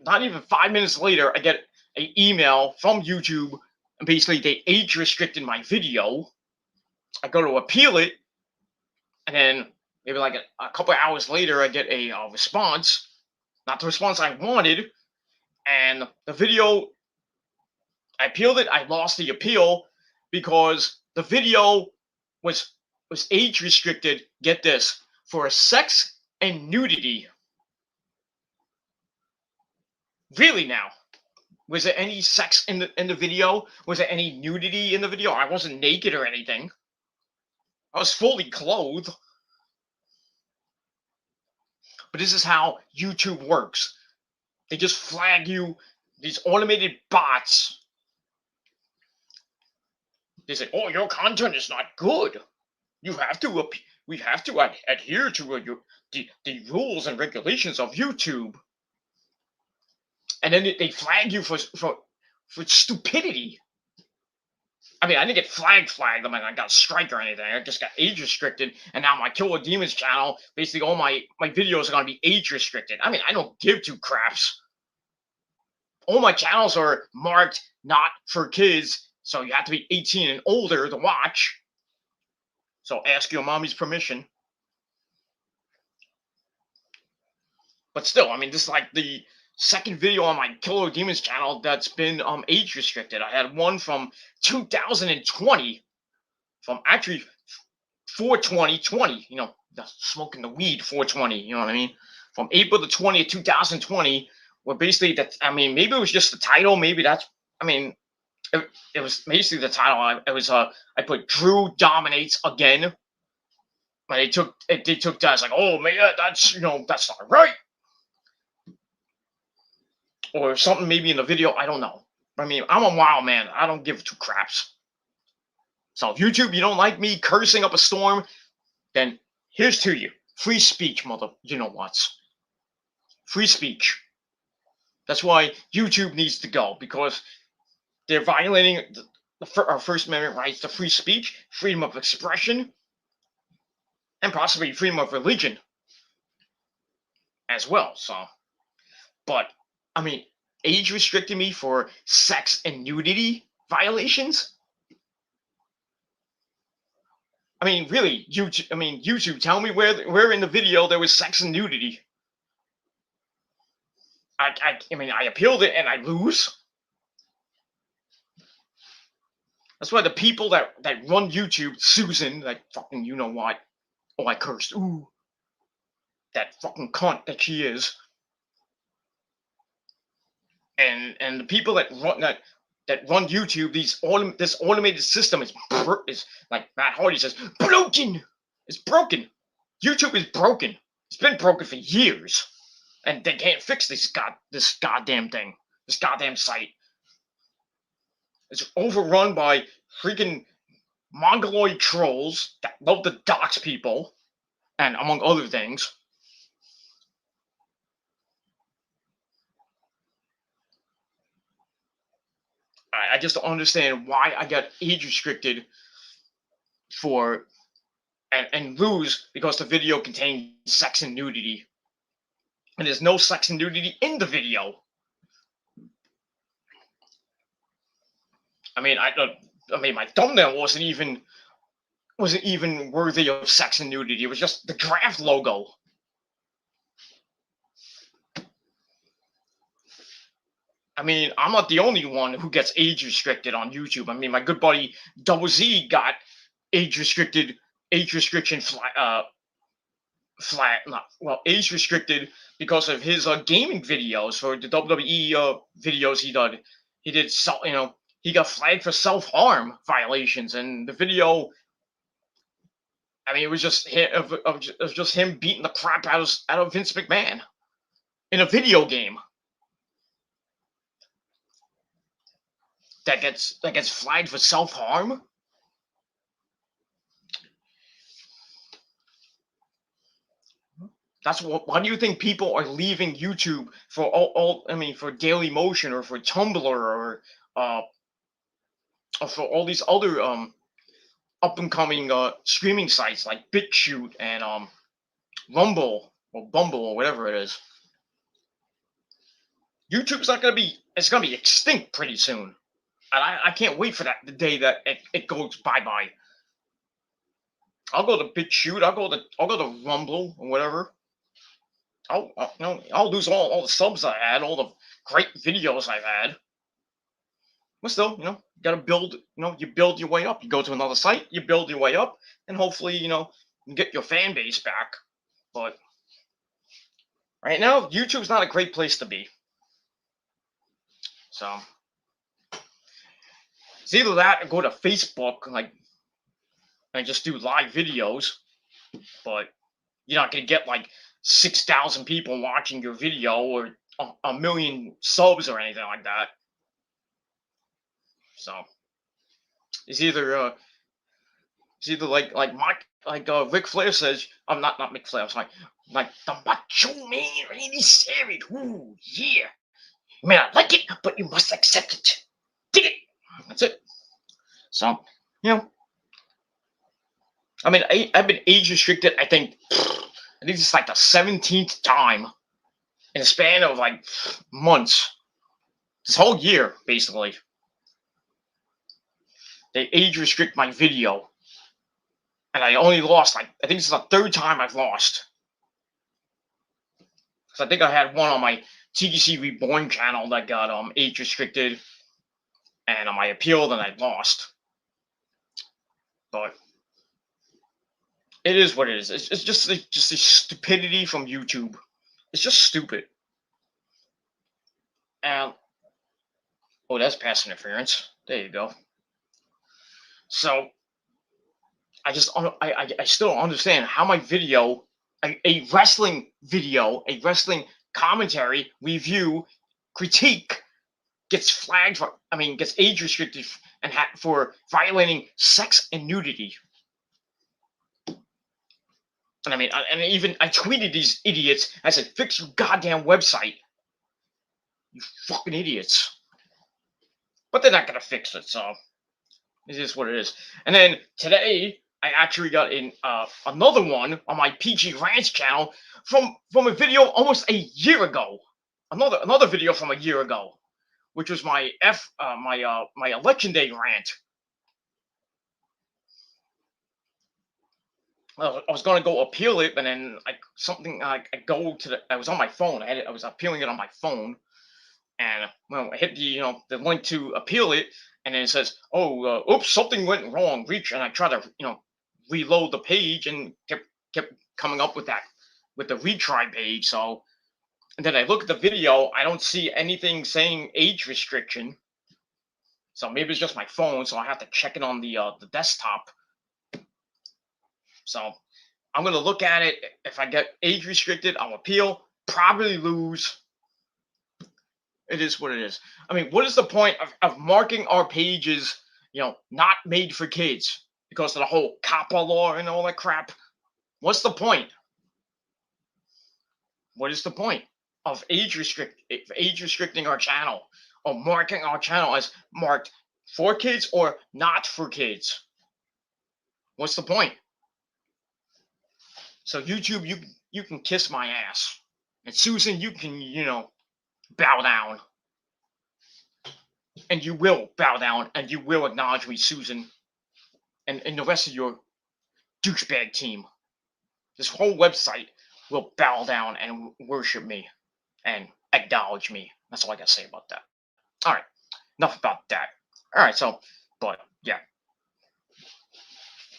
not even 5 minutes later, I get an email from YouTube, and basically they age restricted my video. I go to appeal it, and then maybe like a couple of hours later, I get a response, not the response I wanted, and the video. I appealed it. I lost the appeal because the video was age restricted. Get this, for sex and nudity. Really now? Was there any sex in the video? Was there any nudity in the video? I wasn't naked or anything. I was fully clothed. But this is how YouTube works. They just flag you, these automated bots. They say, "Oh, your content is not good. We have to adhere to the rules and regulations of YouTube." And then they flag you for stupidity. I mean, I didn't get flagged. I mean, I got a strike or anything. I just got age restricted, and now my Killer Demons channel, basically all my videos are gonna be age restricted. I mean, I don't give two craps. All my channels are marked not for kids, so you have to be 18 and older to watch. So ask your mommy's permission. But still, I mean, this is like the second video on my Killer Demons channel that's been age restricted. I had one from 2020, from actually 4/20/20. You know, smoking the weed 4/20. You know what I mean? From April the 20th, 2020. Where basically that, I mean, maybe it was just the title. Maybe that's, I mean, it was basically the title. I put Drew dominates again. But they took that as like, oh man, that's that's not right. Or something maybe in the video, I don't know. I mean, I'm a wild man. I don't give two craps. So if YouTube, you don't like me cursing up a storm, then here's to you. Free speech, mother. You know what? Free speech. That's why YouTube needs to go, because they're violating our First Amendment rights to free speech, freedom of expression, and possibly freedom of religion as well. So, but I mean, age restricting me for sex and nudity violations? I mean, really, YouTube, tell me where in the video there was sex and nudity. I mean, I appealed it and I lose. That's why the people that run YouTube, Susan, that fucking you know what? Oh, I cursed. Ooh, that fucking cunt that she is. And the people that run YouTube, this automated system is like Matt Hardy says, broken. It's broken. YouTube is broken. It's been broken for years, and they can't fix this goddamn thing. This goddamn site. It's overrun by freaking mongoloid trolls that love to dox people, and among other things. I just don't understand why I got age restricted for and lose because the video contains sex and nudity. And there's no sex and nudity in the video. I mean, my thumbnail wasn't even worthy of sex and nudity. It was just the draft logo. I mean, I'm not the only one who gets age restricted on YouTube. I mean, my good buddy Double Z got age restriction age restricted because of his gaming videos for the WWE videos he did. He got flagged for self-harm violations, and the video, I mean, it was just him beating the crap out of Vince McMahon in a video game. that gets flagged for self-harm. That's what. Why do you think people are leaving YouTube for for Daily Motion or for Tumblr uh or for all these other up and coming streaming sites like BitChute and Rumble or Bumble or whatever it is. YouTube's not gonna be. It's gonna be extinct pretty soon, and I can't wait for that the day that it goes bye bye. I'll go to BitChute. I'll go to Rumble or whatever. I'll lose all the subs I had, all the great videos I've had. But still, you gotta build. You build your way up. You go to another site, you build your way up, and hopefully, you get your fan base back. But right now, YouTube's not a great place to be. So it's either that or go to Facebook, and just do live videos. But you're not gonna get like 6,000 people watching your video or a million subs or anything like that. So it's either like Ric Flair says. I'm not Ric Flair. I'm sorry. Like the Macho Man Randy Savage. Ooh yeah. You may not like it, but you must accept it. Dig it. That's it. So I mean, I've been age restricted. I think it's like the 17th time in a span of like months. This whole year, basically. They age restrict my video. And I only lost, I think this is the third time I've lost. Because I think I had one on my TGC Reborn channel that got age restricted. And I appealed and I lost. But it is what it is. It's just the stupidity from YouTube. It's just stupid. And oh, that's pass interference. There you go. So I still don't understand how my video, a wrestling video, a wrestling commentary review critique gets flagged for, gets age restricted and for violating sex and nudity. And I tweeted these idiots. I said, "Fix your goddamn website, you fucking idiots." But they're not gonna fix it, so it is what it is. And then today, I actually got in another one on my PG Ranch channel from a video almost a year ago. Another video from a year ago, which was my my election day rant. I was going to go appeal it, and then I was on my phone. I was appealing it on my phone, and I hit the link to appeal it, and then it says, "Oh, oops, something went wrong. Reach," and I try to reload the page, and kept coming up with the retry page. So, and then I look at the video. I don't see anything saying age restriction. So maybe it's just my phone. So I have to check it on the desktop. So I'm gonna look at it. If I get age restricted, I'll appeal. Probably lose. It is what it is. What is the point of marking our pages, not made for kids because of the whole COPPA law and all that crap? What's the point? What is the point of age restricting our channel or marking our channel as marked for kids or not for kids? What's the point? So YouTube, you can kiss my ass, and Susan, you can bow down, and you will bow down, and you will acknowledge me, Susan, and the rest of your douchebag team. This whole website will bow down and worship me and acknowledge me. That's all I gotta say about that. All right, enough about that. All right, so, but yeah.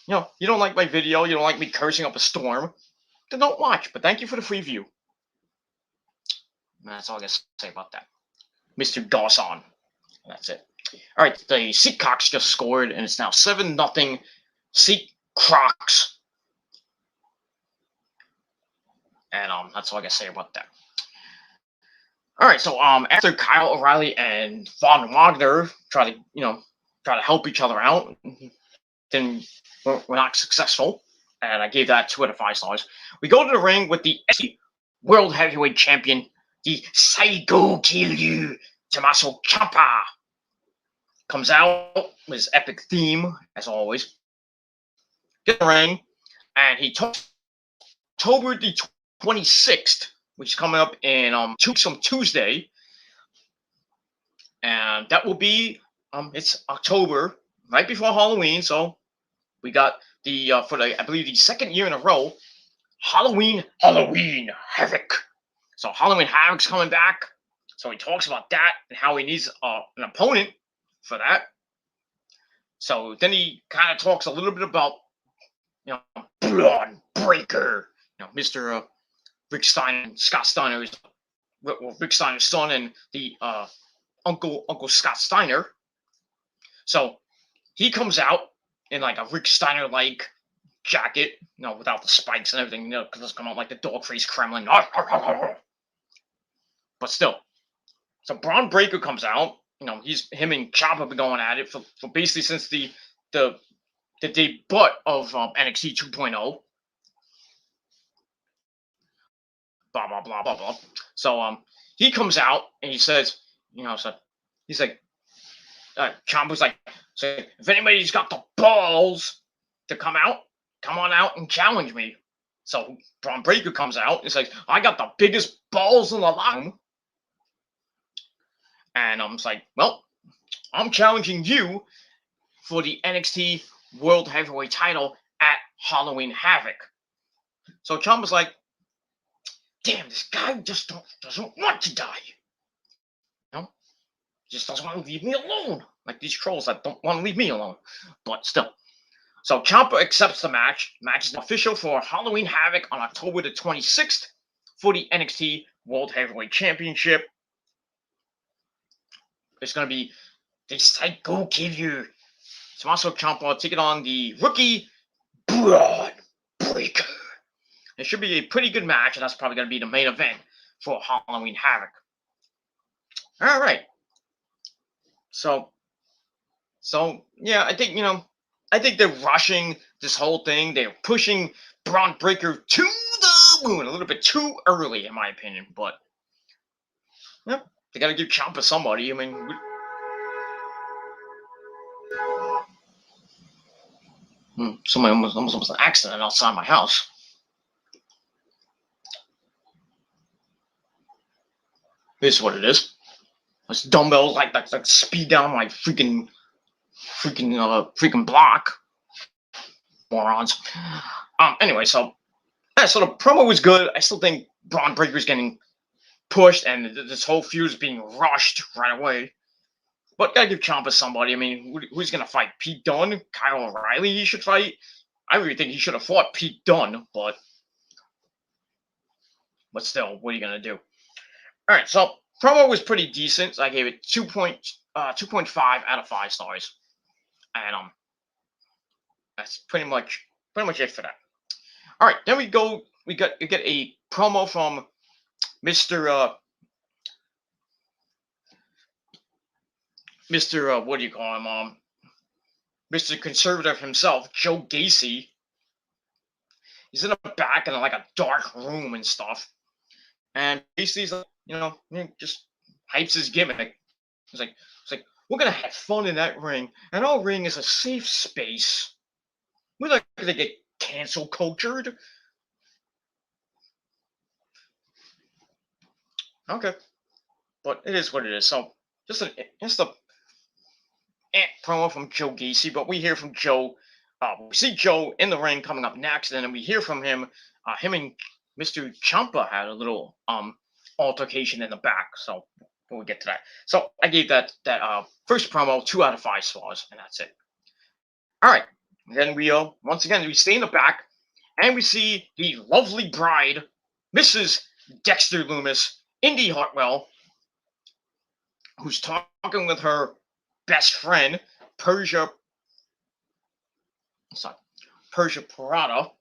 You don't like my video, you don't like me cursing up a storm, then don't watch. But thank you for the free view. And that's all I gotta say about that. Mr. Dawson. That's it. All right, the Seacocks just scored, and it's now 7-0 Seacocks. And that's all I gotta say about that. All right, so after Kyle O'Reilly and Von Wagner try to help each other out, then we're not successful, and I gave that 2 out of 5 stars. We go to the ring with the World Heavyweight Champion, the Psycho Killer, Tommaso Ciampa. Comes out with his epic theme, as always. Get the ring, and he talks October the 26th, which is coming up in some Tuesday, and that will be it's October, right before Halloween. So we got the for the I believe the second year in a row, Halloween Havoc. So Halloween Havoc's coming back. So he talks about that and how he needs an opponent for that. So then he kind of talks a little bit about Braun Breaker, Mr. Rick Steiner, Scott Steiner, Rick Steiner's son, and the Uncle Scott Steiner. So he comes out in like a Rick Steiner like jacket, without the spikes and everything, because it's come out like the dog face Kremlin. But still, so Braun Breaker comes out. Him and Ciampa have been going at it for basically since the debut of NXT 2.0. Blah blah blah blah blah. So he comes out and he says, so he's like, Ciampa's like, so if anybody's got the balls to come on out and challenge me. So Braun Breaker comes out and says, I got the biggest balls in the locker room. And I'm like, well, I'm challenging you for the NXT World Heavyweight title at Halloween Havoc. So Ciampa's like, damn, this guy just doesn't want to die. Just doesn't want to leave me alone. Like these trolls that don't want to leave me alone. But still. So Ciampa accepts the match. Match is official for Halloween Havoc on October the 26th for the NXT World Heavyweight Championship. It's going to be the Psycho Killer, Tommaso Ciampa, taking on the rookie Braun Breaker. It should be a pretty good match, and that's probably going to be the main event for Halloween Havoc. All right. So yeah, I think they're rushing this whole thing. They're pushing Braun Breaker to the moon a little bit too early, in my opinion. But they got to give Ciampa somebody. I mean, somebody almost an accident outside my house. This is what it is. This dumbbells like speed down my freaking block. Morons. Anyway, so the promo was good. I still think Braun Breaker's getting pushed, and this whole feud is being rushed right away. But gotta give Ciampa somebody. I mean, who's gonna fight? Pete Dunne? Kyle O'Reilly he should fight? I really think he should have fought Pete Dunne, but still, what are you gonna do? Alright, so promo was pretty decent. So I gave it 2.5 out of 5 stars. And that's pretty much it for that. Alright, then we get a promo from Mr. What do you call him? Mr. Conservative himself, Joe Gacy. He's in the back in like a dark room and stuff. And Gacy's just hypes his gimmick. It's like we're gonna have fun in that ring, and our ring is a safe space. We're not gonna get cancel cultured. Okay, but it is what it is. So just a promo from Joe Gacy, but we hear from Joe. We see Joe in the ring coming up next, and then we hear from him. Him and Mr. Ciampa had a little altercation in the back. So we'll get to that. So I gave that first promo 2 out of 5 stars, and that's it. All right. And then we once again we stay in the back, and we see the lovely bride, Mrs. Dexter Lumis, Indy Hartwell, who's talking with her best friend, Persia Pirotta.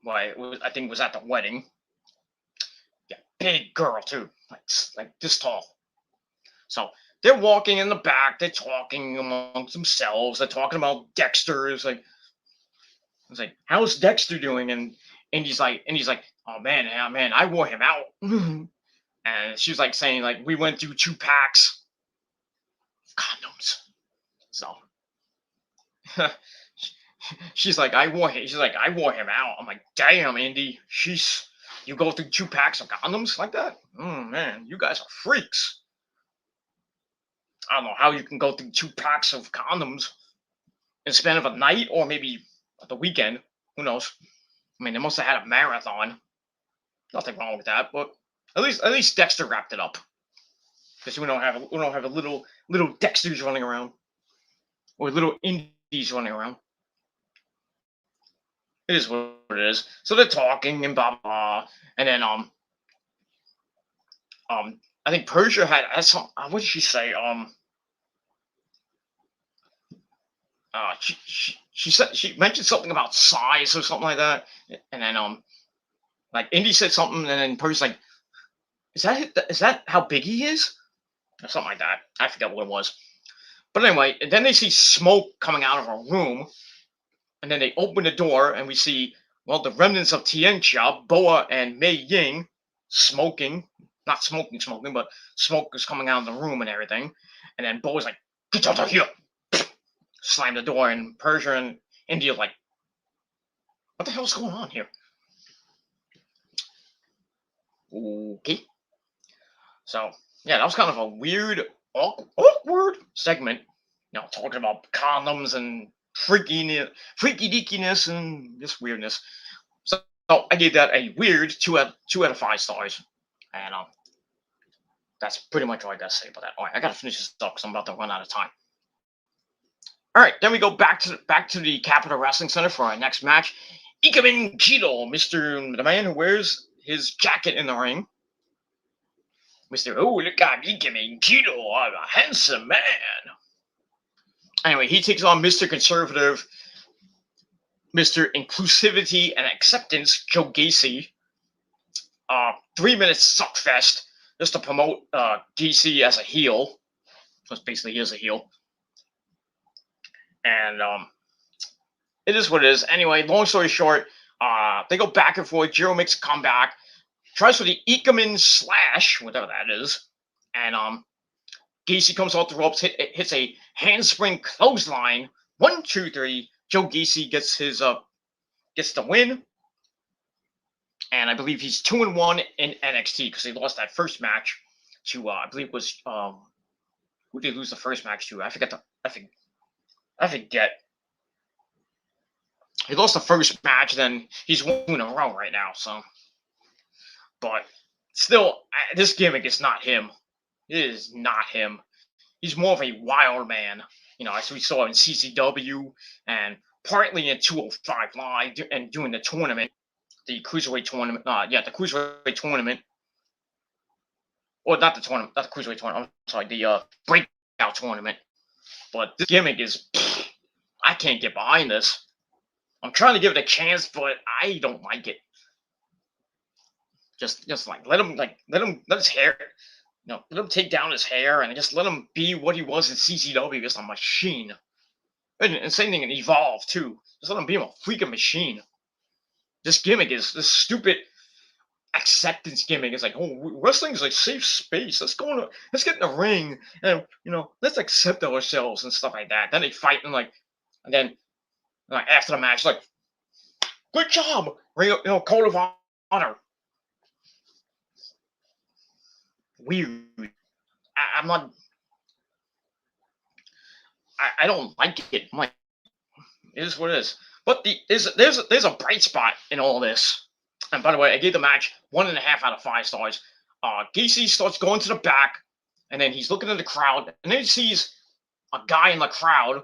Well, I think it was at the wedding. Yeah, big girl too. like this tall. So they're walking in the back. They're talking amongst themselves. They're talking about Dexter. It's like, how's Dexter doing? And he's like, oh man, yeah, man, I wore him out. And she was like saying like we went through 2 packs of condoms. So she's like, I wore him. She's like, I wore him out. I'm like, damn, Indy, you go through 2 packs of condoms like that? Man, you guys are freaks. I don't know how you can go through 2 packs of condoms in the span of a night or maybe the weekend. Who knows? I mean, they must have had a marathon. Nothing wrong with that, but at least Dexter wrapped it up because we don't have a little Dexters running around or little Indies running around. It is what it is. So they're talking and blah blah, blah. And then I think Persia had some. What did she say? She said she mentioned something about size or something like that, and then like Indy said something, and then Persia's like, is that how big he is, or something like that. I forget what it was. But anyway, and then they see smoke coming out of a room, and then they open the door, and we see the remnants of Tianxia, Boa, and Mei Ying smoking. Not smoking, but smoke is coming out of the room and everything. And then Boa's like, get out of here! Slam the door, and Persia and India like, what the hell's going on here? Okay. So, yeah, that was kind of a weird, awkward segment. Talking about condoms and freaky deakiness and this weirdness. So I gave that a weird 2 out of 5 stars. And that's pretty much all I gotta say about that. All right, I gotta finish this up because I'm about to run out of time. All right, then we go back to the Capitol Wrestling Center for our next match. Ikemen Kido, the man who wears his jacket in the ring. Mr. Oh, look at Ikemen Kido, I'm a handsome man. Anyway, he takes on Mr. Conservative, Mr. Inclusivity and Acceptance, Joe Gacy. 3-minute suckfest just to promote Gacy as a heel. So basically, he is a heel. And it is what it is. Anyway, long story short, they go back and forth. Jiro makes a comeback, tries for the Ikemen slash, whatever that is, and Gacy comes off the ropes, hits a handspring clothesline. 1, 2, 3. Joe Gacy gets the win, and I believe he's 2-1 in NXT because he lost that first match to I believe it was who did he lose the first match to? I forget. He lost the first match, then he's 1 in a row right now. So, but still, this gimmick is not him. It is not him. He's more of a wild man, as we saw in CCW and partly in 205 Live and doing the tournament, the Cruiserweight tournament. The Cruiserweight tournament. Or not the tournament, not the Cruiserweight tournament. I'm sorry, the Breakout tournament. But this gimmick is, I can't get behind this. I'm trying to give it a chance, but I don't like it. Just like let his hair, let him take down his hair and just let him be what he was in CCW, just a machine. And same thing in Evolve too. Just let him be a freaking machine. This gimmick is this stupid acceptance gimmick. It's like, oh, wrestling is like safe space. Let's get in the ring and let's accept ourselves and stuff like that. Then they fight and then after the match, like, good job, code of honor. Weird. I'm not. I don't like it. I'm like, it is what it is. But there's a bright spot in all this. And by the way, I gave the match 1.5 out of 5 stars. Gacy starts going to the back, and then he's looking at the crowd, and then he sees a guy in the crowd,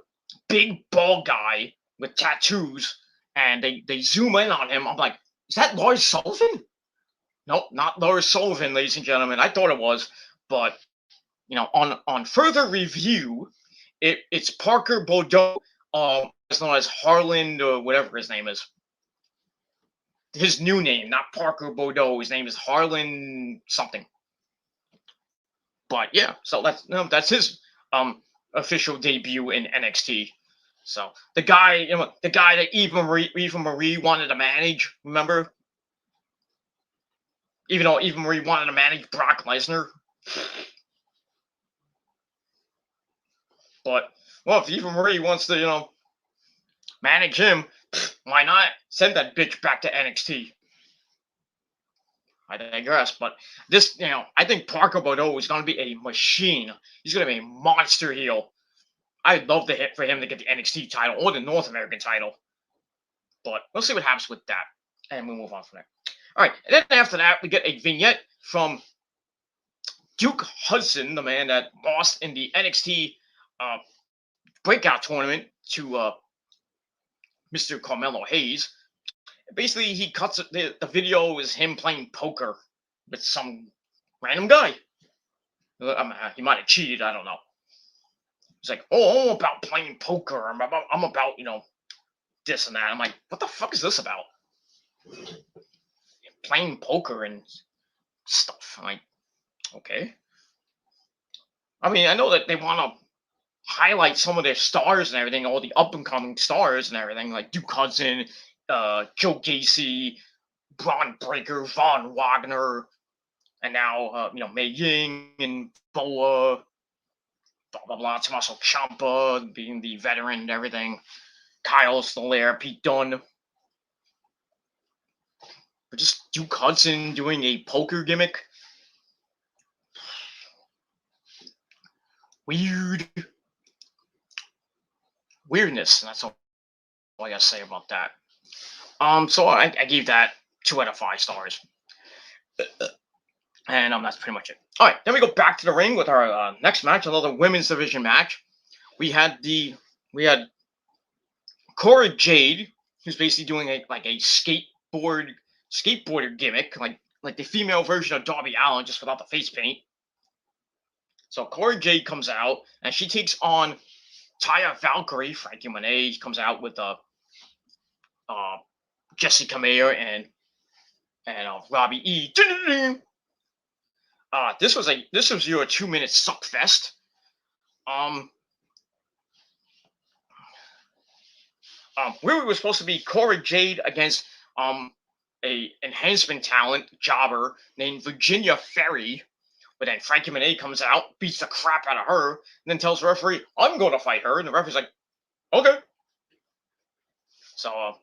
big bald guy with tattoos, and they zoom in on him. I'm like, is that Lars Sullivan? Nope, not Lars Sullivan, ladies and gentlemen. I thought it was, but on further review, it's Parker Boudreaux, it's known as Harland or whatever his name is. His new name, not Parker Boudreaux. His name is Harlan something. But yeah, so that's his official debut in NXT. So the guy that Eva Marie wanted to manage, remember? Even though Eva Marie wanted to manage Brock Lesnar, but well, if Eva Marie wants to, manage him, why not send that bitch back to NXT? I digress, but this, I think Parker Boudreaux is going to be a machine. He's going to be a monster heel. I'd love to hit for him to get the NXT title or the North American title, but we'll see what happens with that, and we'll move on from there. All right, and then after that, we get a vignette from Duke Hudson, the man that lost in the NXT breakout tournament to Mr. Carmelo Hayes. Basically, he cuts the video is him playing poker with some random guy. He might have cheated. I don't know. He's like, "Oh, I'm about playing poker. I'm about this and that." I'm like, "What the fuck is this about? Playing poker and stuff?" I'm like, "Okay." I mean, I know that they want to highlight some of their stars and everything, all the up and coming stars and everything, like Duke Hudson, Joe Gacy, Braun Breaker, Von Wagner, and now Mei Ying and Boa, blah blah blah, Tommaso Ciampa being the veteran and everything, Kyle still there, Pete Dunne, but just Duke Hudson doing a poker gimmick. Weirdness. And that's all I gotta say about that. So I gave that 2 out of 5 stars. And that's pretty much it. All right, then we go back to the ring with our next match, another women's division match. We had Cora Jade, who's basically doing a skateboarder gimmick, like the female version of Darby Allin, just without the face paint. So Cora Jade comes out and she takes on Taya Valkyrie. Frankie Monet comes out with Jesse Kamea and Robbie E. This was your 2-minute suck fest. Where we were supposed to be Cora Jade against a enhancement talent jobber named Virginia Ferry, but then Frankie Monet comes out, beats the crap out of her, and then tells the referee, "I'm going to fight her," and the referee's like, "Okay." So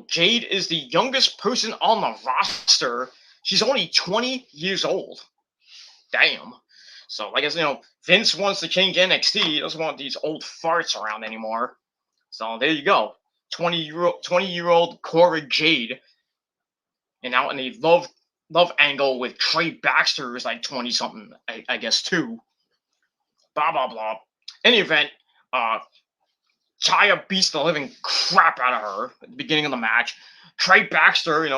Jade is the youngest person on the roster. She's only 20 years old. Damn. So I guess Vince wants to change NXT. He doesn't want these old farts around anymore. So there you go. 20-year-old Cora Jade. And out in a love angle with Trey Baxter, who's like 20 something, I guess too. Blah blah blah. Any event, Taya beats the living crap out of her at the beginning of the match. Trey Baxter,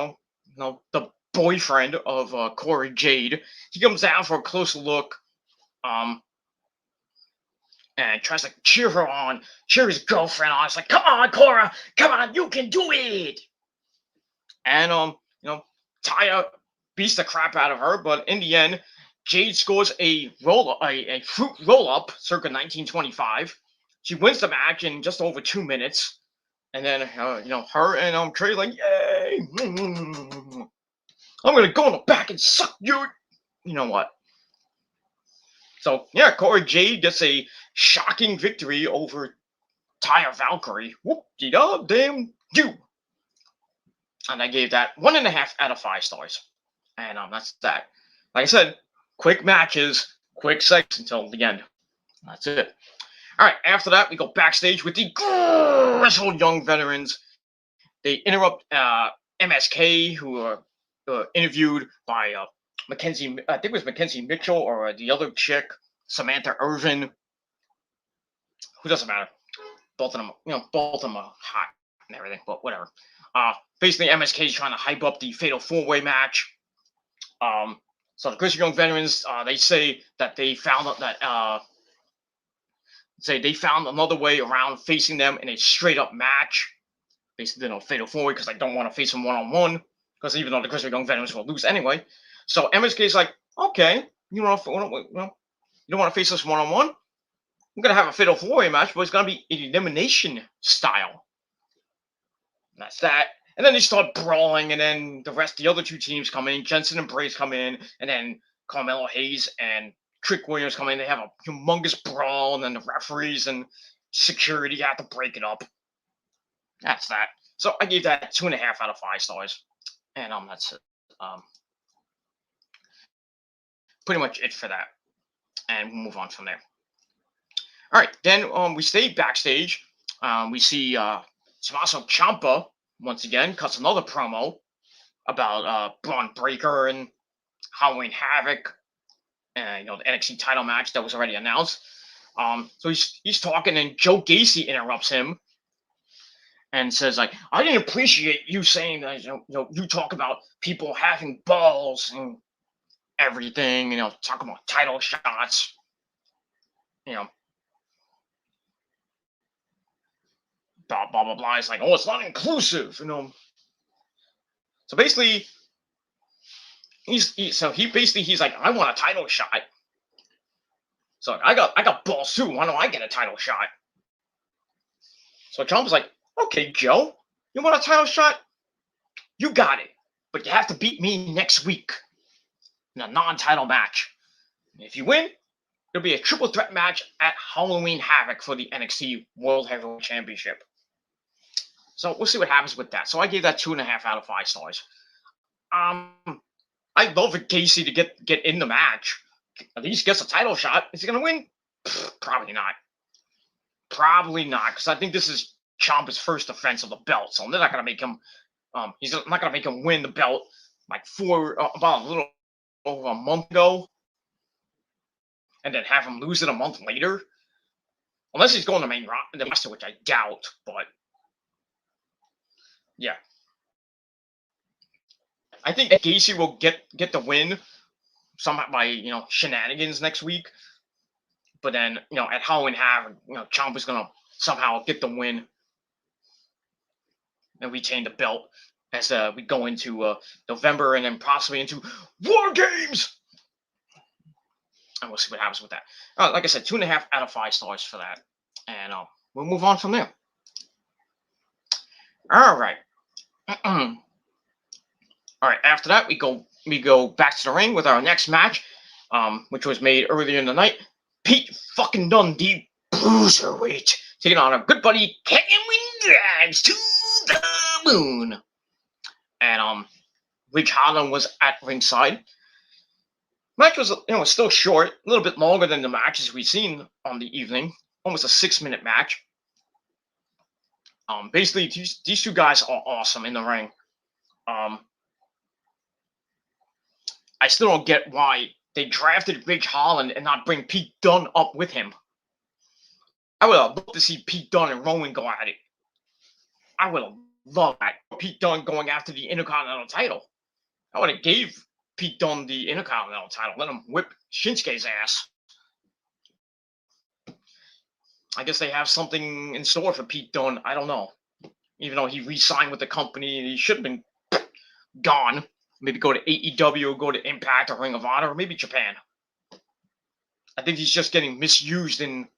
the boyfriend of Cora Jade, he comes down for a closer look, and tries to cheer her on, cheer his girlfriend on. It's like, "Come on, Cora, come on, you can do it." And Taya beats the crap out of her, but in the end, Jade scores a fruit roll up, circa 1925. She wins the match in just over 2 minutes, and then her and Trey like, "Yay! I'm gonna go in the back and suck you." You know what? So yeah, Cora Jade gets a shocking victory over Taya Valkyrie. Whoop-de-da damn you. And I gave that 1.5 out of 5 stars. And that's that. Like I said, quick matches, quick sex until the end. That's it. All right, after that, we go backstage with the grizzled young veterans. They interrupt MSK, who are interviewed by Mackenzie, I think it was Mackenzie Mitchell or the other chick, Samantha Irvin. Who doesn't matter. Both of them are hot and everything, but whatever. Basically, MSK is trying to hype up the Fatal 4-Way match. So the Grizzled Young Veterans, they say that they found another way around facing them in a straight-up match. Basically, Fatal 4-Way because I don't want to face them one-on-one. Because even though the Grizzled Young Veterans will lose anyway. So MSK is like, "Okay, You don't want to face us one-on-one? We're going to have a Fatal 4-Way match, but it's going to be elimination style. And that's that. And then they start brawling, and then the other two teams come in. Jensen and Brace come in, and then Carmelo Hayes and Trick Williams come in. They have a humongous brawl, and then the referees and security have to break it up. That's that. So I gave that 2.5 out of 5 stars. And that's it. Pretty much it for that. And we'll move on from there. All right, then we stay backstage. We see Tommaso Ciampa once again cuts another promo about Braun Breaker and Halloween Havoc, and the NXT title match that was already announced. So he's talking, and Joe Gacy interrupts him and says, like, I didn't appreciate you saying that, you talk about people having balls and everything, talk about title shots, blah, blah, blah, blah. It's like, oh, it's not inclusive, So basically, he's like, I want a title shot. So I got balls too. Why don't I get a title shot? So Ciampa's like, okay, Joe, you want a title shot? You got it. But you have to beat me next week in a non-title match. And if you win, it'll be a triple threat match at Halloween Havoc for the NXT World Heavyweight Championship. So we'll see what happens with that. So I gave that 2.5 out of 5 stars. I'd love for Gacy to get in the match. At least gets a title shot. Is he going to win? Probably not. Probably not, because I think this is Ciampa's first defense of the belt. So they're not going to make him. He's not going to make him win the belt like about a little over a month ago, and then have him lose it a month later. Unless he's going to main roster, which I doubt. But yeah, I think Gacy will get the win somehow by shenanigans next week. But then at Halloween Havoc, Ciampa's gonna somehow get the win and retain the belt as we go into November and then possibly into War Games. And we'll see what happens with that. Like I said, 2.5 out of 5 stars for that, and we'll move on from there. All right. All right. After that, we go back to the ring with our next match, which was made earlier in the night. Pete fucking Dundee, Bruiserweight, taking on our good buddy Cameron Grimes to the moon. And Ridge Holland was at ringside. Match was still short, a little bit longer than the matches we've seen on the evening. Almost a 6-minute match. Basically, these two guys are awesome in the ring. I still don't get why they drafted Ridge Holland and not bring Pete Dunne up with him. I would have loved to see Pete Dunne and Rowan go at it. I would have loved that. Pete Dunne going after the Intercontinental title. I would have gave Pete Dunne the Intercontinental title. Let him whip Shinsuke's ass. I guess they have something in store for Pete Dunne. I don't know. Even though he re-signed with the company, he should have been gone. Maybe go to AEW or go to Impact or Ring of Honor or maybe Japan. I think he's just getting misused in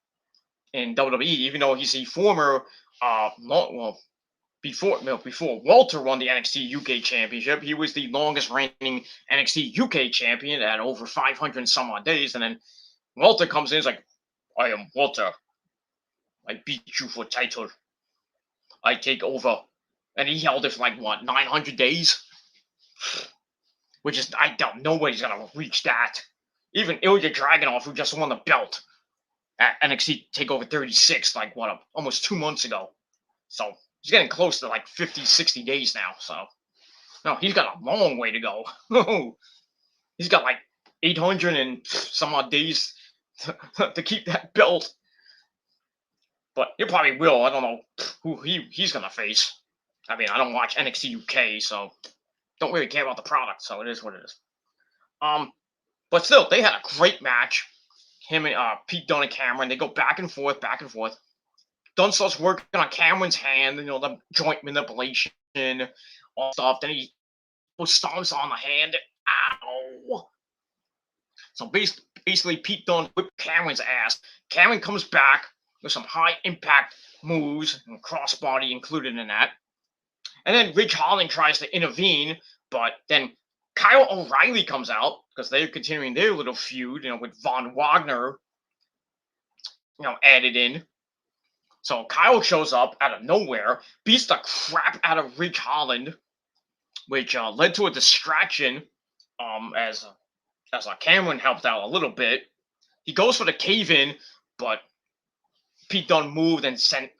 WWE, even though he's a former before Walter won the NXT UK Championship, he was the longest reigning NXT UK champion at over 500 and some odd days. And then Walter comes in and is like, I am Walter. I beat you for title. I take over. And he held it for 900 days? Which is, I doubt nobody's going to reach that. Even Ilya Dragunov, who just won the belt at NXT TakeOver 36, almost 2 months ago. So he's getting close to 50, 60 days now. So, no, he's got a long way to go. He's got 800 and some odd days to keep that belt. But he probably will. I don't know who he's going to face. I mean, I don't watch NXT UK, so don't really care about the product. So it is what it is. But still, they had a great match. Him and Pete Dunne and Cameron, they go back and forth, back and forth. Dunne starts working on Cameron's hand, the joint manipulation, all stuff. Then he stomps on the hand. Ow! So basically, Pete Dunne whipped Cameron's ass. Cameron comes back with some high impact moves and crossbody included in that. And then Ridge Holland tries to intervene, but then Kyle O'Reilly comes out because they're continuing their little feud, with Von Wagner, added in. So Kyle shows up out of nowhere, beats the crap out of Ridge Holland, which led to a distraction. As Cameron helped out a little bit. He goes for the cave in, but Pete Dunne moved and sent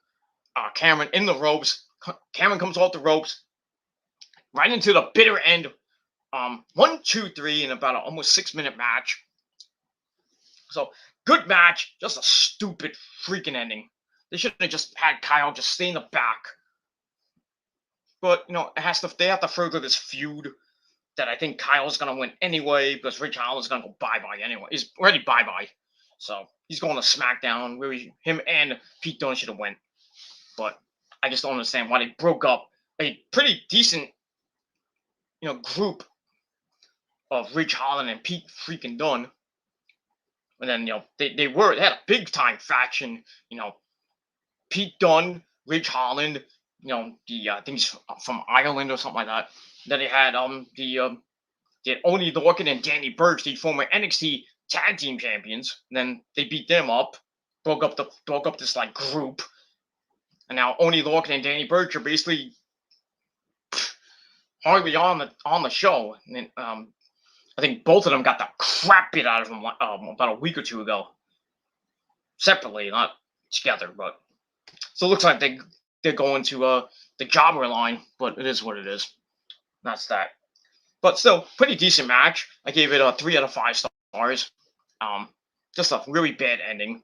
Cameron in the ropes. Cameron comes off the ropes right into the bitter end. 1, 2, 3 in about an almost 6-minute match. So good match, just a stupid freaking ending. They should have just had Kyle just stay in the back. But they have to further this feud that I think Kyle's gonna win anyway because Ridge Holland's gonna go bye-bye anyway. He's already bye-bye. So he's going to SmackDown where him and Pete Dunne should have went. But I just don't understand why they broke up a pretty decent, group of Ridge Holland and Pete freaking Dunne. And then, they had a big time faction, Pete Dunne, Ridge Holland, I think he's from Ireland or something like that. Then they had Oney Lorcan and Danny Burch, the former NXT tag team champions. And then they beat them up, broke up this like group. And now Oney Lorcan and Danny Burch are basically hardly on the show. And then, I think both of them got the crap beat out of them about a week or two ago. Separately, not together, but so it looks like they're going to the jobber line, but it is what it is. That's that. But still, pretty decent match. I gave it a 3 out of 5 stars. Just a really bad ending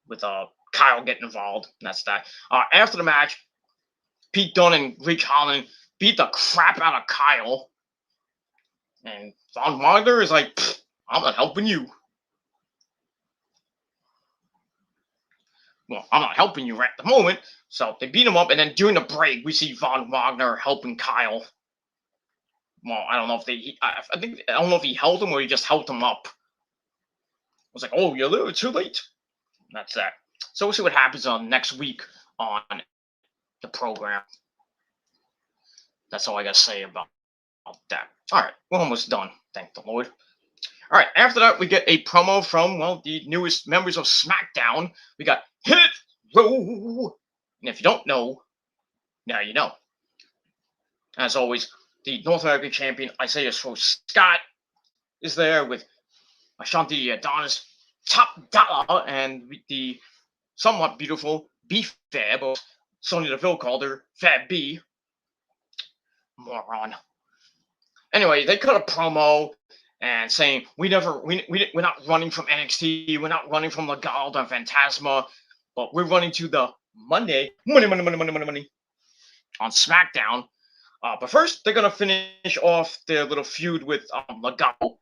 with Kyle getting involved. And that's that. After the match, Pete Dunne and Ridge Holland beat the crap out of Kyle. And Von Wagner is like, I'm not helping you. Well, I'm not helping you right at the moment. So they beat him up, and then during the break, we see Von Wagner helping Kyle. Well, I don't know if I don't know if he held him or he just helped him up. I was like, oh, you're a little too late. And that's that. So we'll see what happens next week on the program. That's all I got to say about that. All right, we're almost done. Thank the Lord. All right, after that, we get a promo from, the newest members of SmackDown. We got Hit Row. And if you don't know, now you know. As always, the North American champion, Isaiah Scott, is there with Ashanti Adonis, Top Dollar, and the somewhat beautiful B-Fab, or Sonya Deville called her Fab B. Moron. Anyway, they cut a promo and saying we're not running from NXT, we're not running from Legado and Fantasma, but we're running to the money on SmackDown. But first, they're gonna finish off their little feud with Legado,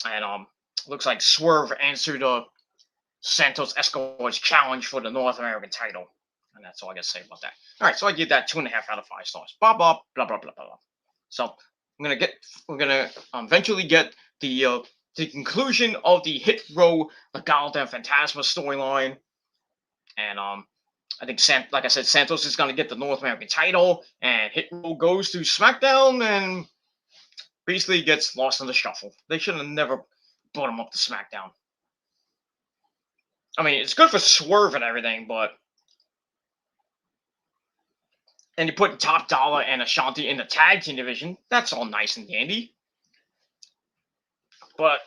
and looks like Swerve answered Santos Escobar's challenge for the North American title, and that's all I gotta say about that. All right, so I give that 2.5 out of 5 stars. Blah blah blah blah blah blah. So we're gonna eventually get the conclusion of the Hit Row Legado and Fantasma storyline, and I think like I said, Santos is gonna get the North American title, and Hit Row goes to SmackDown and basically gets lost in the shuffle. They should have never brought him up to SmackDown. I mean, it's good for Swerve and everything, but and you put Top Dollar and Ashanti in the tag team division. That's all nice and dandy. But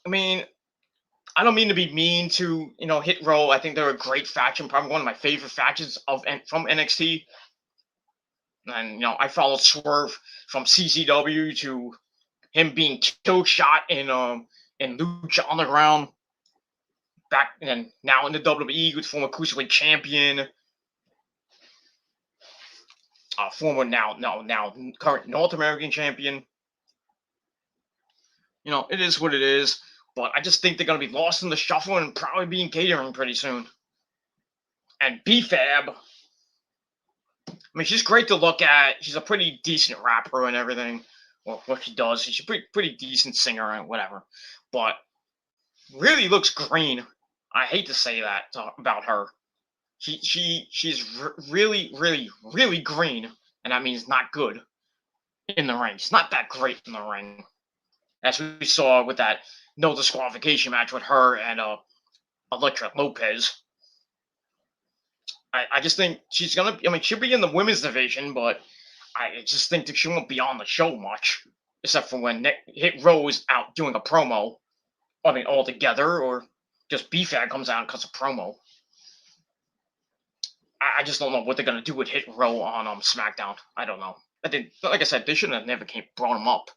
I mean, I don't mean to be mean to Hit Row. I think they're a great faction, probably one of my favorite factions from NXT. And I followed Swerve from CCW to him being kill shot in Lucha Underground. Back and now in the WWE with former Cruiserweight champion, former now current North American champion. It is what it is. But I just think they're going to be lost in the shuffle and probably be in catering pretty soon. And B-Fab, I mean, she's great to look at. She's a pretty decent rapper and everything. Well, what she does, she's a pretty decent singer and whatever. But really looks green. I hate to say that about her. She's really, really, really green, and that means not good in the ring. She's not that great in the ring, as we saw with that no disqualification match with her and Elektra Lopez. I just think she's gonna. I mean, she'll be in the women's division, but I just think that she won't be on the show much, except for when Hit Row is out doing a promo. I mean, all together, or just B-Fad comes out and cuts a promo. I just don't know what they're gonna do with Hit Row on SmackDown. I don't know. I think, like I said, they shouldn't have never brought him up.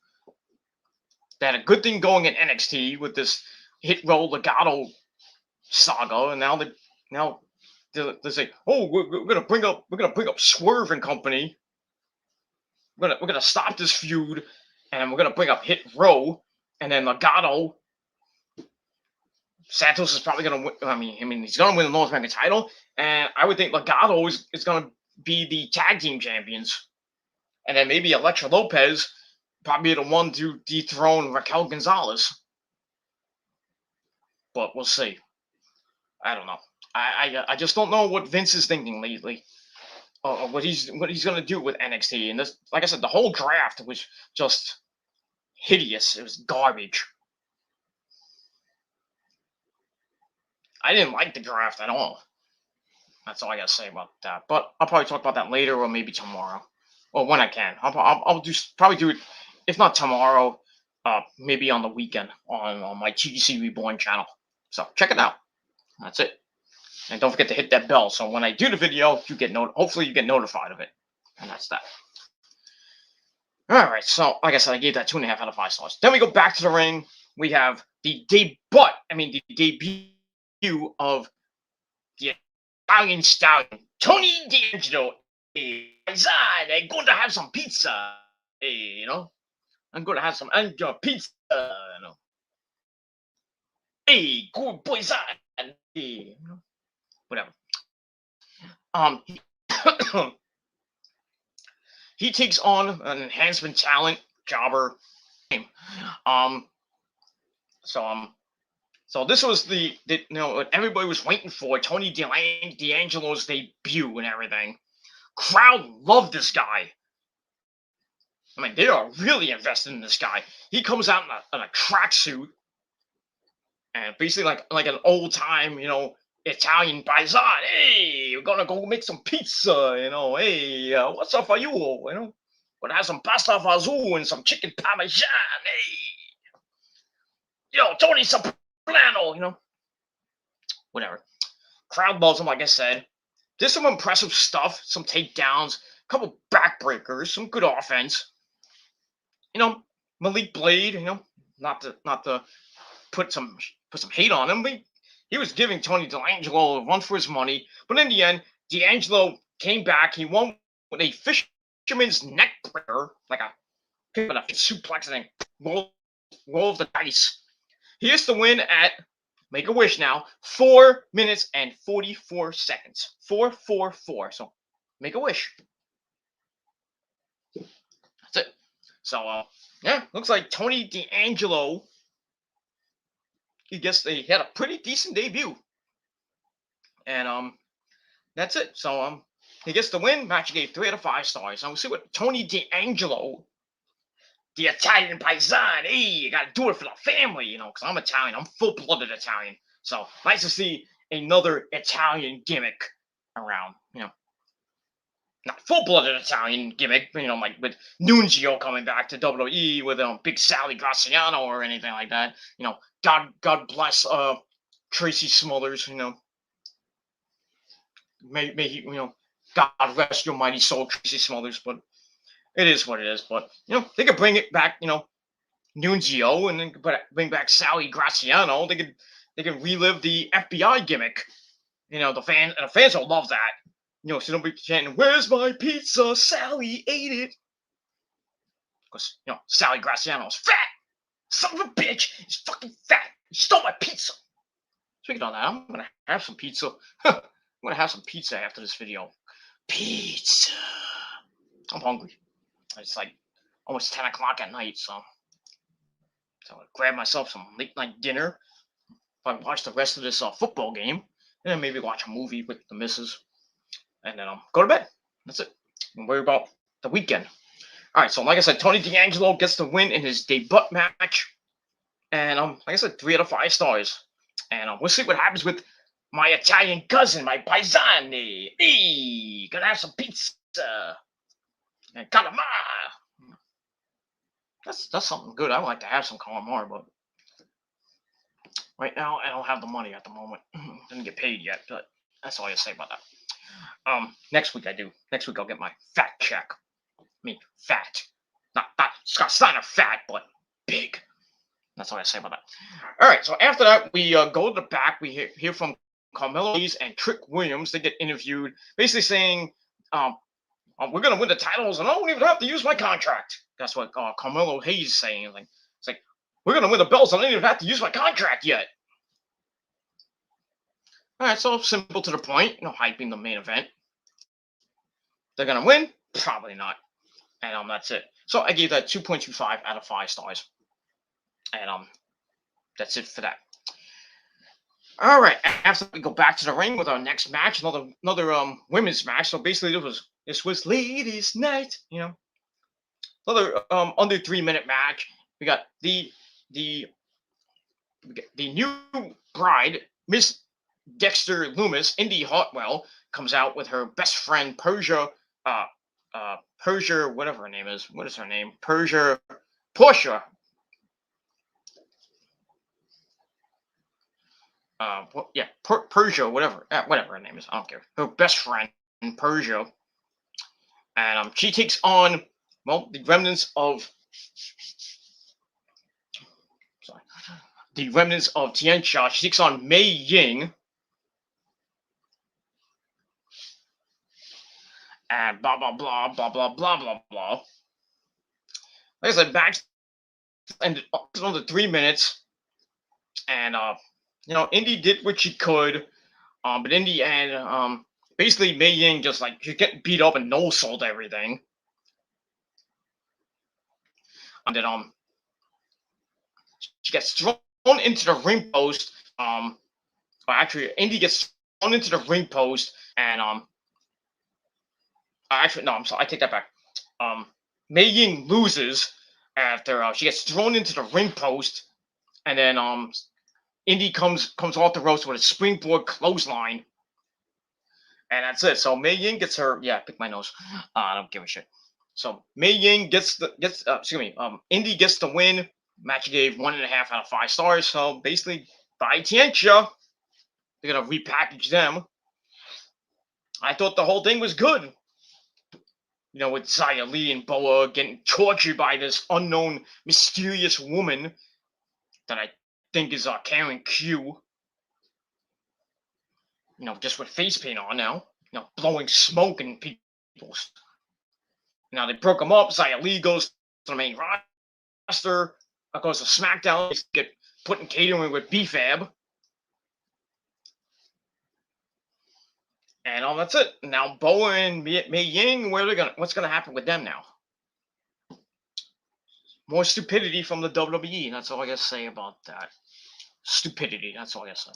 They had a good thing going in NXT with this Hit Row Legato saga, and now they say, oh, we're gonna bring up Swerve and Company. We're gonna stop this feud, and we're gonna bring up Hit Row, and then Legato. Santos is probably gonna win. I mean, he's gonna win the North American title, and I would think Legato is gonna be the tag team champions, and then maybe Elektra Lopez probably the one to dethrone Raquel Gonzalez. But we'll see. I don't know. I just don't know what Vince is thinking lately. What he's gonna do with NXT, and this, like I said, the whole draft was just hideous. It was garbage. I didn't like the draft at all. That's all I gotta say about that. But I'll probably talk about that later, or maybe tomorrow, or when I can. I'll probably do it, if not tomorrow, maybe on the weekend on my TGC Reborn channel. So check it out. That's it. And don't forget to hit that bell, so when I do the video, you get hopefully you get notified of it. And that's that. All right. So like I said, I gave that 2.5 out of 5 stars. Then we go back to the ring. We have the debut of the Italian stallion, Tony D'Angelo. Hey, I'm going to have some pizza. Hey, I'm going to have some pizza. Hey, good boys. Hey, whatever. He, he takes on an enhancement talent jobber. Um, so So this was what everybody was waiting for, Tony D'Angelo's debut and everything. Crowd loved this guy. I mean, they are really invested in this guy. He comes out in a tracksuit and basically like an old time, Italian paisan. Hey, we're gonna go make some pizza. Hey, what's up for you? Gonna have some pasta fazool and some chicken parmesan. Hey, Tony Soprano. Whatever. Crowd loves him, like I said. There's some impressive stuff, some takedowns, a couple backbreakers, some good offense. Malik Blade, not to put some hate on him, but he was giving Tony D'Angelo a run for his money. But in the end, D'Angelo came back. He won with a fisherman's neck breaker, like a suplex, and then roll the dice. He has to win at, make a wish now, 4 minutes and 44 seconds. 444. So make a wish. That's it. So yeah, looks like Tony D'Angelo, he had a pretty decent debut. And that's it. So he gets the win. Match gave 3 out of 5 stars. Now we'll see what Tony D'Angelo, the Italian paisan. Hey, you gotta do it for the family, because I'm Italian. I'm full-blooded Italian. So nice to see another Italian gimmick around. Not full-blooded Italian gimmick, like with Nunzio coming back to WWE with Big Sally Graziano or anything like that. God bless Tracy Smothers. May he, God rest your mighty soul, Tracy Smothers. But it is what it is. But they could bring it back, Nunzio, and then bring back Sally Graziano. They could relive the FBI gimmick. The fans will love that. So don't be chanting, "Where's my pizza? Sally ate it." Because Sally Graziano's fat. Son of a bitch, he's fucking fat. He stole my pizza. Speaking of that, I'm gonna have some pizza. I'm gonna have some pizza after this video. Pizza. I'm hungry. It's like almost 10 o'clock at night, so I'll grab myself some late night dinner. probably watch the rest of this football game, and then maybe watch a movie with the missus, and then go to bed. That's it. Don't worry about the weekend. All right, so like I said, Tony D'Angelo gets the win in his debut match, and like I said, 3 out of 5 stars. And we'll see what happens with my Italian cousin, my paisani. Hey, gonna have some pizza and calamari. That's something good. I would like to have some calamari, but right now I don't have the money at the moment. Didn't get paid yet, but that's all I say about that. Next week I do. Next week I'll get my fat check. I mean, fat. It's not a fat, but big. That's all I say about that. All right, so after that, we go to the back. We hear from Carmelo Hayes and Trick Williams. They get interviewed, basically saying, we're going to win the titles, and I don't even have to use my contract. That's what Carmelo Hayes is saying. It's like, we're going to win the belts, and I don't even have to use my contract yet. All right, so simple to the point. Hyping the main event. They're going to win? Probably not. And that's it. So I gave that 2.25 out of 5 stars. And that's it for that. All right. After we go back to the ring with our next match, another women's match. So basically, this was ladies' night. Another under 3-minute match. We got the new bride, Miss Dexter Loomis. Indy Hartwell comes out with her best friend Persia. Persia, whatever her name is. What is her name? Portia. Persia, whatever her name is. I don't care. Her best friend, Persia, and she takes on the remnants of Tianxia. She takes on Mei Ying, and blah blah blah blah blah blah blah blah. Like I said, back ended under 3 minutes, and Indy did what she could, but in the end, basically Mei Ying just she's getting beat up and no sold everything, and then she gets thrown into the ring post. Actually, Indy gets thrown into the ring post, and actually no, I'm sorry, I take that back. Mei Ying loses after she gets thrown into the ring post, and then Indy comes off the ropes with a springboard clothesline, and that's it. So Mei Ying gets her. Yeah, pick my nose. I don't give a shit. So Mei Ying Indy gets the win. Match gave 1.5 out of 5 stars. So basically, by Tianxia, they're gonna repackage them. I thought the whole thing was good. With Xia Li and Boa getting tortured by this unknown, mysterious woman that I think is Karen Q. Just with face paint on now. Blowing smoke in people's. Now they broke them up. Xia Li goes to the main roster. Goes to SmackDown. They get put in catering with BFAB. And that's it. Now Boa and Mei Ying, what's gonna happen with them now? More stupidity from the WWE. That's all I gotta say about that. Stupidity. That's all I gotta say.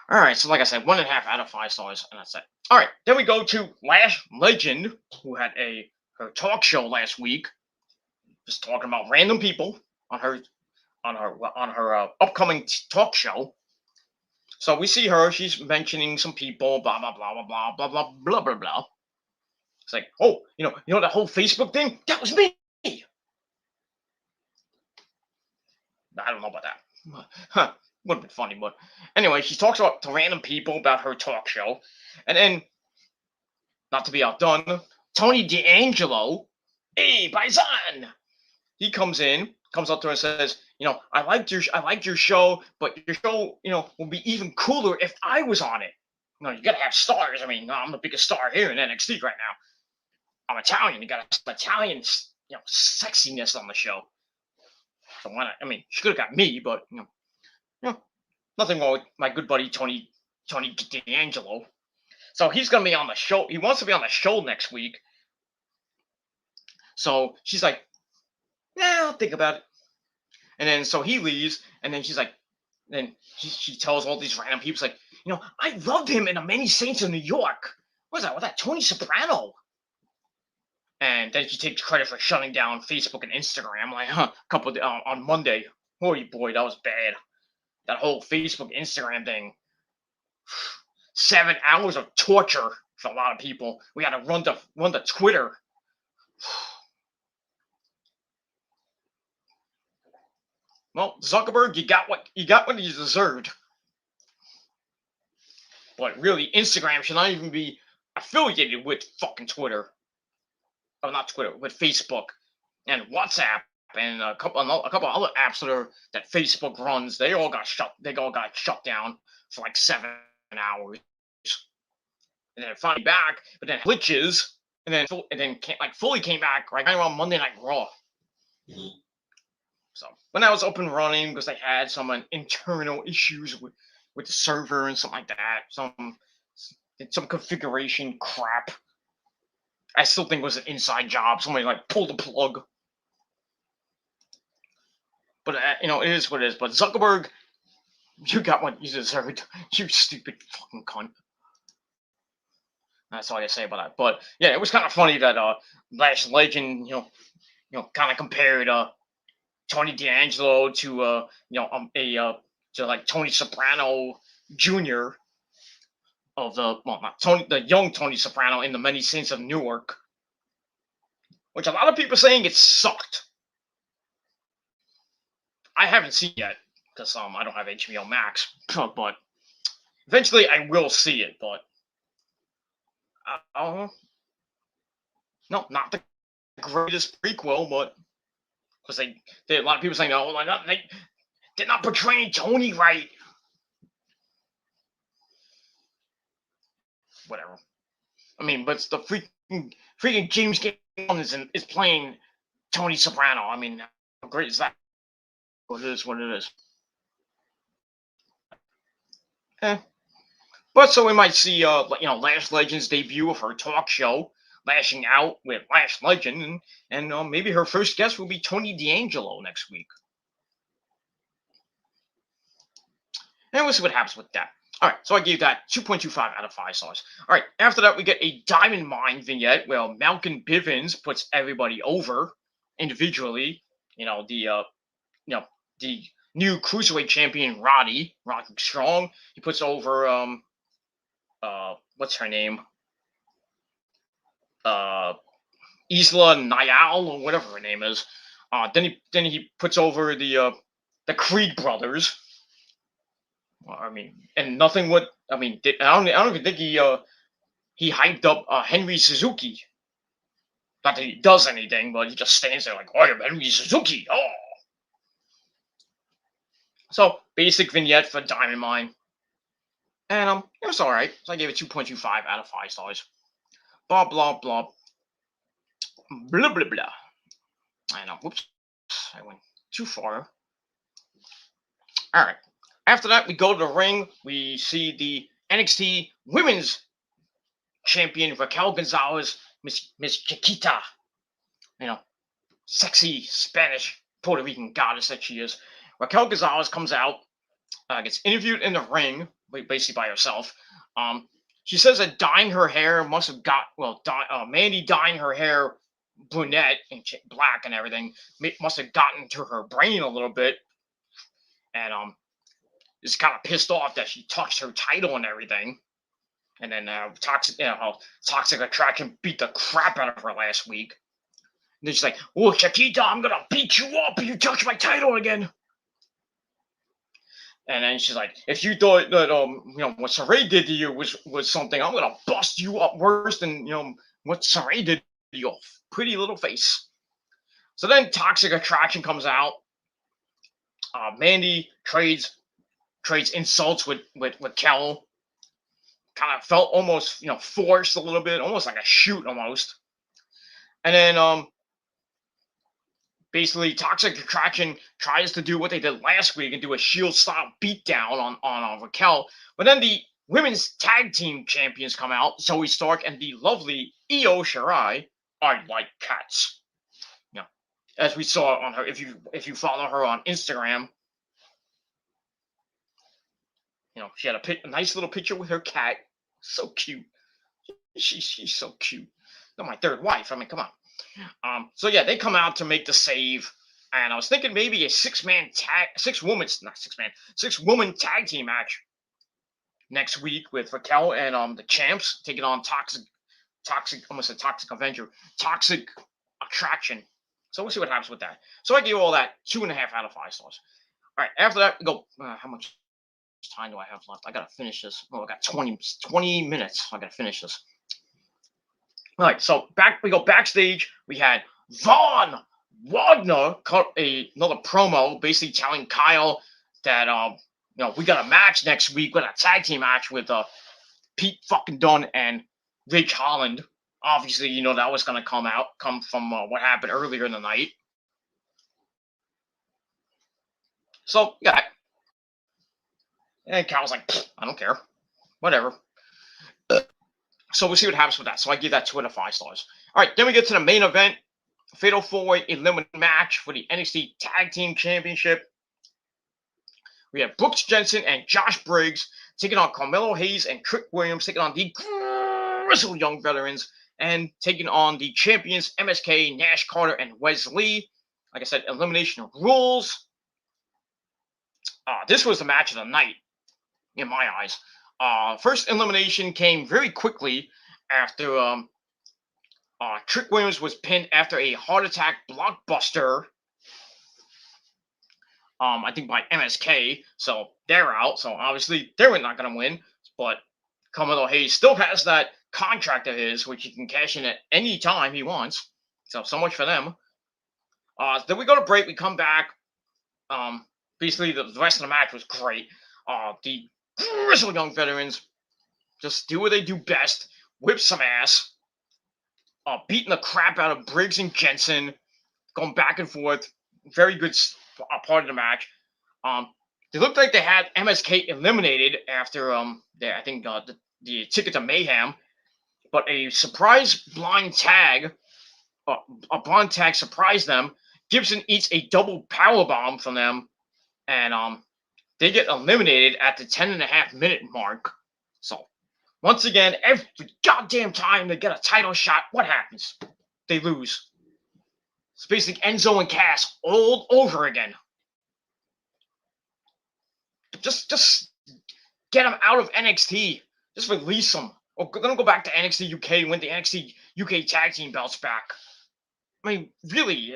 All right, so like I said, 1.5 out of 5 stars, and that's it. All right, then we go to Lash Legend, who had her talk show last week, just talking about random people on her upcoming talk show. So we see her; she's mentioning some people, blah blah blah blah blah blah blah blah blah blah. It's like, oh, that whole Facebook thing, that was me. I don't know about that. Huh. Would have been funny, but anyway, she talks to random people about her talk show, and then, not to be outdone, Tony D'Angelo, hey, Paisan, he comes up to her and says, I liked your show, but your show, will be even cooler if I was on it. You gotta have stars. I mean, I'm the biggest star here in NXT right now. I'm Italian. You got some Italian, sexiness on the show. So why not? I mean, she could have got me, but nothing wrong with my good buddy Tony D'Angelo. So he's gonna be on the show. He wants to be on the show next week. So she's like, "Yeah, I'll think about it." And then so he leaves, and then she's like, then she tells all these random people, like, I loved him in The Many Saints of New York. What's that? What's that? Tony Soprano. And then she takes credit for shutting down Facebook and Instagram. Like, on Monday. Holy boy, that was bad. That whole Facebook, Instagram thing. 7 hours of torture for a lot of people. We had to run to Twitter. Well, Zuckerberg, you got what you deserved. But really, Instagram should not even be affiliated with fucking Twitter. Oh, not Twitter, with Facebook and WhatsApp and a couple other apps that Facebook runs. They all got shut down for like 7 hours, and then finally back. But then glitches, and then fully came back right around Monday Night Raw. So when that was up and running, because they had some internal issues with the server and something like that, some configuration crap. I still think it was an inside job. Somebody like pulled the plug. But it is what it is. But Zuckerberg, you got what you deserved. You stupid fucking cunt. That's all I say about that. But yeah, it was kind of funny that Lash Legend, kind of compared Tony D'Angelo to to like Tony Soprano Jr. of the young Tony Soprano in The Many Saints of Newark, which a lot of people are saying it sucked. I haven't seen it yet because I don't have HBO Max, but eventually I will see it. But no, not the greatest prequel, but because they a lot of people saying, oh my god, they did not portray Tony right. Whatever. I mean, but the freaking James Cameron is playing Tony Soprano. I mean, how great is that? What it is. But so we might see Lash Legend's debut of her talk show, Lashing Out with Lash Legend, and maybe her first guest will be Tony D'Angelo next week. And we'll see what happens with that. All right, so I gave that 2.25 out of 5 stars. All right, after that we get a Diamond Mine vignette where Malcolm Bivens puts everybody over individually. The new cruiserweight champion Roddy Strong. He puts over what's her name? Isla Nayal or whatever her name is. Then he puts over the Creed brothers. Well, I mean, and nothing would. I mean, I don't even think he hyped up Henry Suzuki. Not that he does anything, but he just stands there like, "Oh, I'm Henry Suzuki." Oh. So basic vignette for Diamond Mine, and it was all right. So I gave it 2.25 out of 5 stars. Blah blah blah. Blah blah blah. I know. Whoops, I went too far. All right. After that, we go to the ring. We see the NXT Women's Champion Raquel Gonzalez, Miss Chiquita. Sexy Spanish Puerto Rican goddess that she is. Raquel Gonzalez comes out, gets interviewed in the ring, basically by herself. She says that dyeing her hair must have got Mandy dyeing her hair brunette and black and everything must have gotten to her brain a little bit, and is kind of pissed off that she touched her title and everything. And then Toxic Attraction beat the crap out of her last week. And then she's like, "Oh, Chiquita, I'm gonna beat you up if you touch my title again." And then she's like, "If you thought that what Saray did to you was something, I'm gonna bust you up worse than what Saray did to your pretty little face." So then Toxic Attraction comes out. Mandy trades insults with Kel. Kind of felt almost forced a little bit, almost like a shoot almost. And then basically Toxic Attraction tries to do what they did last week and do a Shield style beatdown on Raquel. But then the women's tag team champions come out, Zoe Stark and the lovely Io Shirai, are like cats. As we saw on her, if you follow her on Instagram. She had a nice little picture with her cat. So cute. She's so cute. Not my third wife. I mean, come on. So yeah, they come out to make the save, and I was thinking maybe a six woman tag team match next week with Raquel and the champs taking on almost a Toxic Avenger, Toxic Attraction. So we'll see what happens with that. So I gave all that 2.5 out of 5 stars. All right, after that, we go. How much time do I have left? I gotta finish this. Oh, I got 20 minutes. I gotta finish this. All right, so we go backstage. We had Von Wagner cut another promo, basically telling Kyle that we got a match next week. We got a tag team match with Pete fucking Dunne and Ridge Holland. Obviously, that was gonna come from what happened earlier in the night. So yeah, and Kyle's like, I don't care, whatever. So we'll see what happens with that. So I give that 2 out of 5 stars. All right, then we get to the main event. Fatal 4-way elimination match for the NXT Tag Team Championship. We have Brooks Jensen and Josh Briggs taking on Carmelo Hayes and Trick Williams, taking on the Grizzled Young Veterans, and taking on the champions MSK, Nash Carter, and Wes Lee. Like I said, elimination rules. This was the match of the night, in my eyes. First elimination came very quickly after Trick Williams was pinned after a heart attack blockbuster. I think by MSK, so they're out. So obviously they were not going to win, but Carmelo Hayes still has that contract of his, which he can cash in at any time he wants. So much for them. Then we go to break. We come back. Basically, the rest of the match was great. The Grizzled Young Veterans just do what they do best: whip some ass, beating the crap out of Briggs and Jensen, going back and forth. Very good part of the match. They looked like they had MSK eliminated after the Ticket to Mayhem, but a surprise blind tag, surprised them. Gibson eats a double power bomb from them, and they get eliminated at the 10.5-minute mark. So once again, every goddamn time they get a title shot, what happens? They lose. It's basically Enzo and Cass all over again. Just get them out of NXT. Just release them. Or let them go back to NXT UK and win the NXT UK tag team belts back. I mean, really,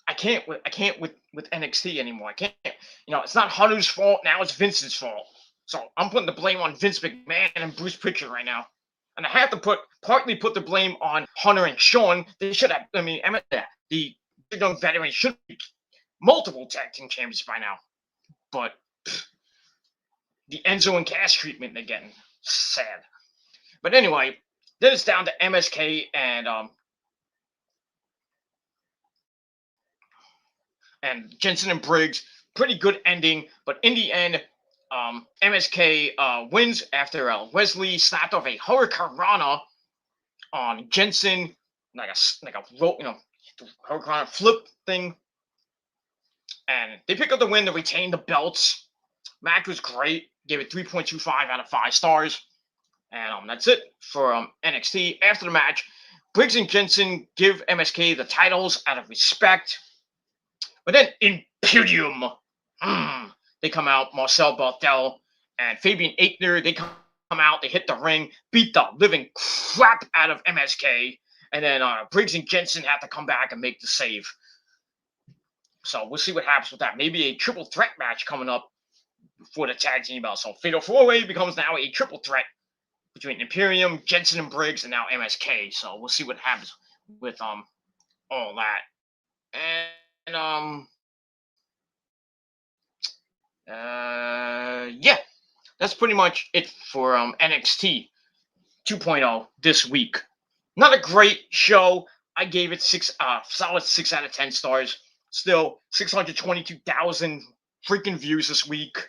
I can't with NXT anymore. I can't. It's not Hunter's fault now. It's Vince's fault. So I'm putting the blame on Vince McMahon and Bruce Pritchard right now. And I have to partly put the blame on Hunter and Sean. They should have. I mean, the Young Veterans should be multiple tag team champions by now. But the Enzo and Cass treatment they're getting, sad. But anyway, then it's down to MSK and Jensen and Briggs. Pretty good ending, but in the end, MSK wins after Wes Lee snapped off a Hurricanrana on Jensen, like a rope, Hurricanrana flip thing, and they pick up the win to retain the belts. Match was great. Gave it 3.25 out of 5 stars, and that's it for NXT. After the match, Briggs and Jensen give MSK the titles out of respect, but then Imperium. They come out, Marcel Barthel and Fabian Aichner. They come out, they hit the ring, beat the living crap out of MSK, and then Briggs and Jensen have to come back and make the save. So we'll see what happens with that. Maybe a triple threat match coming up for the tag team belt. So Fatal 4-Way becomes now a triple threat between Imperium, Jensen and Briggs, and now MSK. So we'll see what happens with all that. And yeah, that's pretty much it for NXT 2.0 this week. Not a great show. I gave it solid 6 out of 10 stars. Still 622,000 freaking views this week.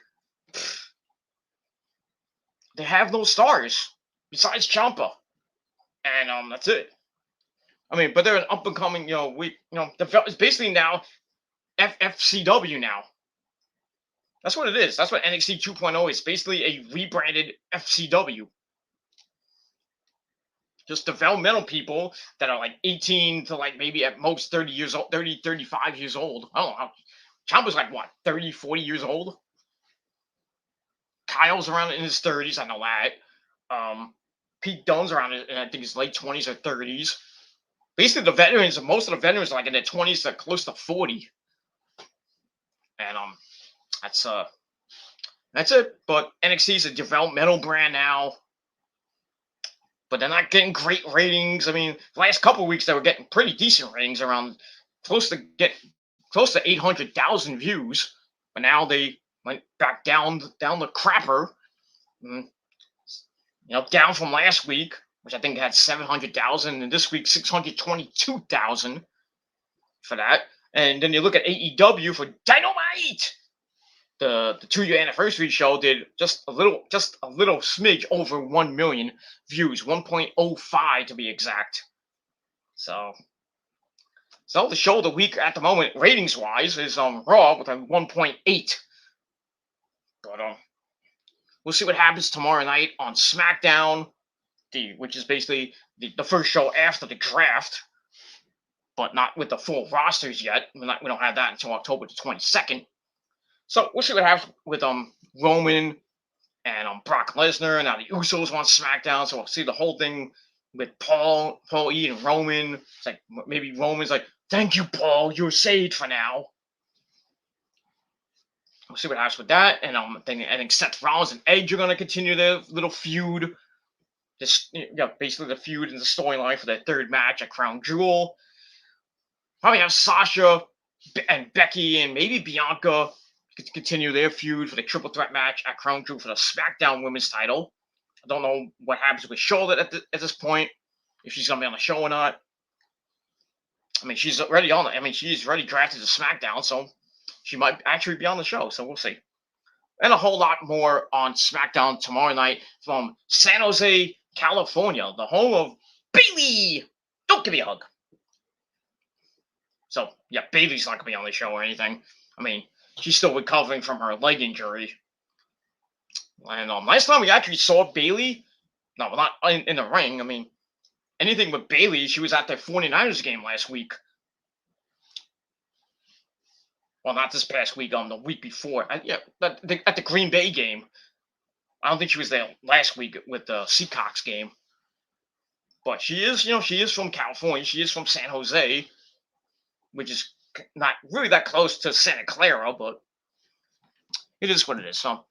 They have no stars besides Ciampa, and that's it. I mean, but they're an up and coming. The it's basically now FFCW now. That's what it is. That's what NXT 2.0 is. Basically a rebranded FCW. Just developmental people that are like 18 to like maybe at most 30 years old, 30, 35 years old. I don't know. Ciampa's like what, 30, 40 years old? Kyle's around in his 30s. I know that. Pete Dunne's around in, I think, his late 20s or 30s. Basically, the veterans, most of the veterans are like in their 20s to close to 40. And that's that's it. But NXT is a developmental brand now. But they're not getting great ratings. I mean, the last couple of weeks they were getting pretty decent ratings, around close to 800,000 views. But now they went back down the crapper. Mm, down from last week, which I think had 700,000, and this week 622,000 for that. And then you look at AEW for Dynamite. The 2-year anniversary show did just a little smidge over 1 million views, 1.05 to be exact. So the show of the week at the moment, ratings wise, is Raw with a 1.8. But we'll see what happens tomorrow night on SmackDown, which is basically the first show after the draft, but not with the full rosters yet. We don't have that until October the 22nd. So we'll see what happens with Roman and Brock Lesnar. Now the Usos on SmackDown, so we'll see the whole thing with Paul E and Roman. It's like maybe Roman's like, "Thank you, Paul, you're saved for now." We'll see what happens with that. And I think Seth Rollins and Edge are going to continue their little feud. Basically the feud and the storyline for their third match at Crown Jewel. Probably have Sasha and Becky and maybe Bianca continue their feud for the triple threat match at Crown Jewel for the SmackDown Women's title. I don't know what happens with Charlotte at this point, if she's going to be on the show or not. I mean, she's already on it. I mean, she's already drafted to SmackDown, so she might actually be on the show. So we'll see. And a whole lot more on SmackDown tomorrow night from San Jose, California, the home of Bayley. Don't give me a hug. So, yeah, Bayley's not going to be on the show or anything. I mean, she's still recovering from her leg injury. And last time we actually saw Bayley, no, not in the ring. I mean, anything with Bayley, she was at the 49ers game last week. Well, not this past week, the week before. At the Green Bay game. I don't think she was there last week with the Seahawks game. But she is from California. She is from San Jose, which is not really that close to Santa Clara, but it is what it is. So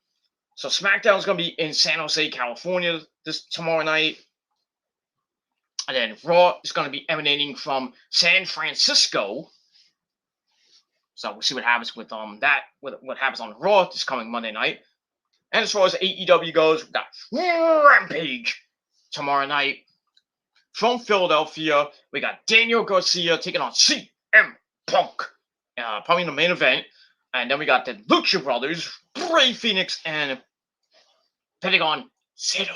SmackDown is going to be in San Jose, California tomorrow night. And then Raw is going to be emanating from San Francisco. So we'll see what happens with what happens on Raw this coming Monday night. And as far as AEW goes, we've got Rampage tomorrow night from Philadelphia. We got Daniel Garcia taking on CM Punk, probably in the main event. And then we got the Lucha Brothers, Rey Fénix and Pentagon Zero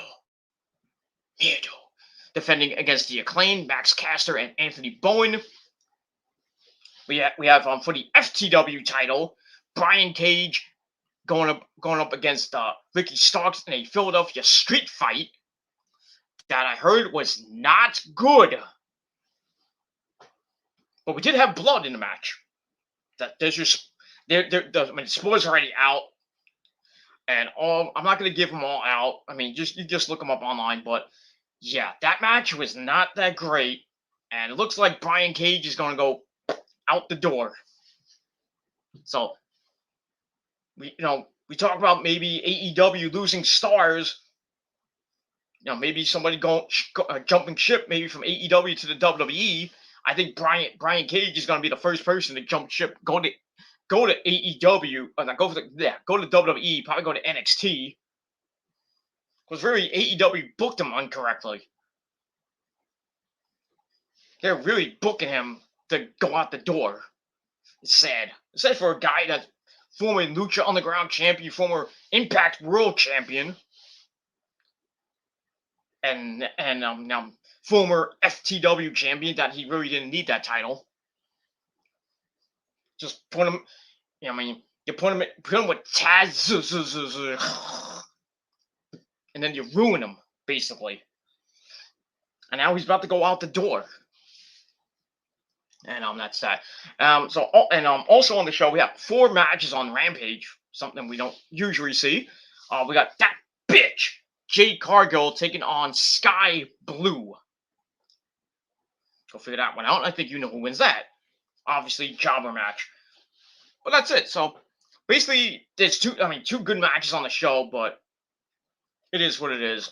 Miedo, defending against the Acclaimed, Max Caster and Anthony Bowen. We have for the FTW title, Brian Cage going up against Ricky Starks in a Philadelphia street fight that I heard was not good. But we did have blood in the match. The spoilers are already out, and I'm not going to give them all out. I mean, you just look them up online. But yeah, that match was not that great, and it looks like Brian Cage is going to go out the door. So we talk about maybe AEW losing stars. Maybe somebody jumping ship, maybe from AEW to the WWE. I think Brian Cage is going to be the first person to jump ship, go to AEW, go to WWE, probably go to NXT. Because really, AEW booked him incorrectly. They're really booking him to go out the door. It's sad. It's sad for a guy that's former Lucha Underground champion, former Impact World champion, and former FTW champion, that he really didn't need that title. Just put him. You put him with Taz, and then you ruin him basically. And now he's about to go out the door. And that's that. Also on the show we have 4 matches on Rampage, something we don't usually see. We got that bitch Jade Cargill taking on Sky Blue. Go figure that one out. I think you know who wins that. Obviously, jobber match. But that's it. So basically, there's two good matches on the show, but it is what it is.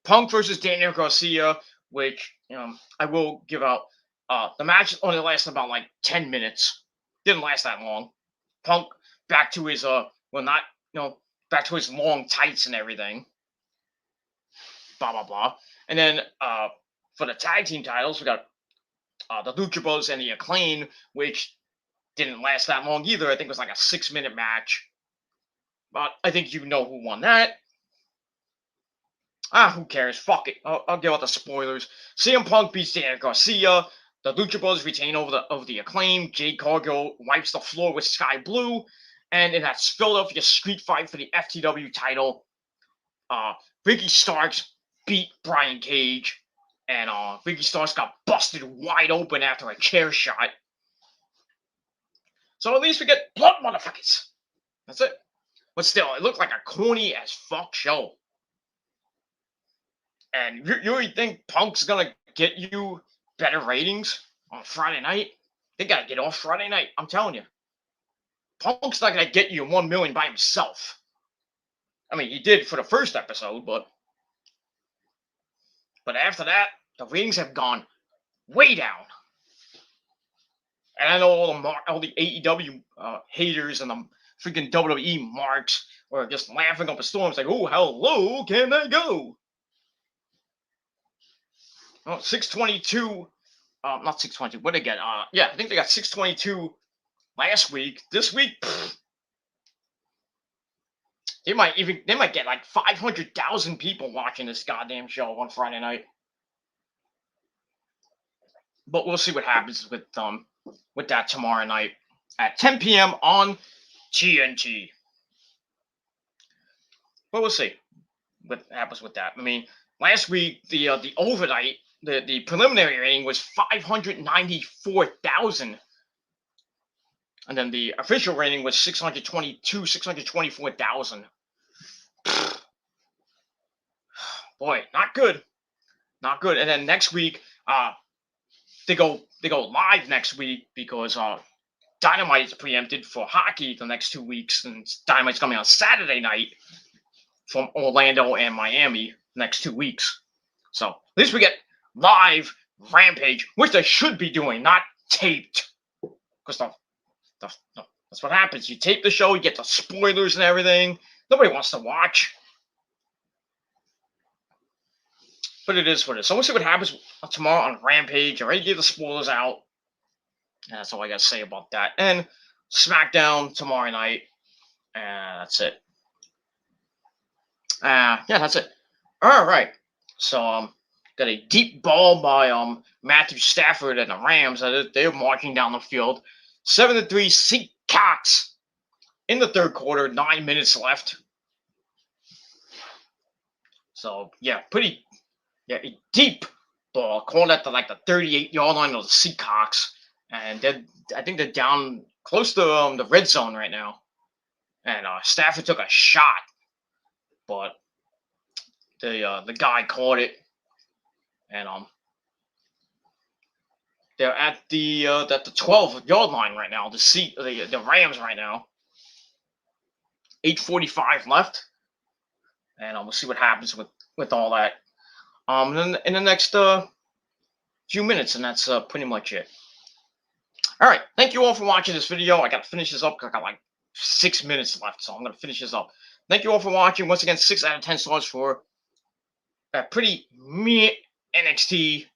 Punk versus Daniel Garcia, which I will give out. The match only lasted about like 10 minutes. Didn't last that long. Punk back to his back to his long tights and everything. Blah blah blah. And then for the tag team titles, we got the Lucha Bros and the Acclaim, which didn't last that long either. I think it was like a 6-minute match. But I think you know who won that. Who cares? Fuck it. I'll give out the spoilers. CM Punk beats Daniel Garcia. The Lucha Bros retain over the Acclaim. Jade Cargill wipes the floor with Sky Blue. And in that Philadelphia street fight for the FTW title, Ricky Starks beat Brian Cage. And Ricky Starks got busted wide open after a chair shot. So at least we get blood, motherfuckers. That's it. But still, it looked like a corny as fuck show. And you really think Punk's gonna get you better ratings on Friday night? They gotta get off Friday night. I'm telling you. Punk's not gonna get you 1 million by himself. I mean, he did for the first episode, but after that, the ratings have gone way down. And I know all the AEW haters and the freaking WWE marks were just laughing up a storm. It's like, oh, how low can they go? Oh, 622. Not 622. What did they get? Yeah, I think they got 622 last week. This week, they might get like 500,000 people watching this goddamn show on Friday night. But we'll see what happens with that tomorrow night at 10 p.m. on TNT. But we'll see what happens with that. I mean, last week the overnight the preliminary rating was 594,000, and then the official rating was 624,000. Boy, not good. And then next week, they go live next week because Dynamite is preempted for hockey the next 2 weeks, and Dynamite's coming on Saturday night from Orlando and Miami next 2 weeks. So at least we get live Rampage, which they should be doing, not taped. Because that's what happens. You tape the show, you get the spoilers and everything. Nobody wants to watch. But it is what it is. So we'll see what happens tomorrow on Rampage. I already gave the spoilers out. And that's all I got to say about that. And SmackDown tomorrow night. And that's it. Yeah, that's it. All right. So, got a deep ball by Matthew Stafford and the Rams. They're marching down the field. 7-3 Seahawks in the third quarter. 9 minutes left. So, yeah, a deep ball. Called at the 38-yard line of the Seahawks. And I think they're down close to the red zone right now. And Stafford took a shot. But the guy caught it. And they're at the 12-yard line right now. The Rams right now. 8:45 left, and we'll see what happens with all that. In the next few minutes, and that's pretty much it. All right, thank you all for watching this video. I got to finish this up because I got like 6 minutes left, so I'm gonna finish this up. Thank you all for watching. Once again, 6 out of 10 stars for a pretty meh NXT.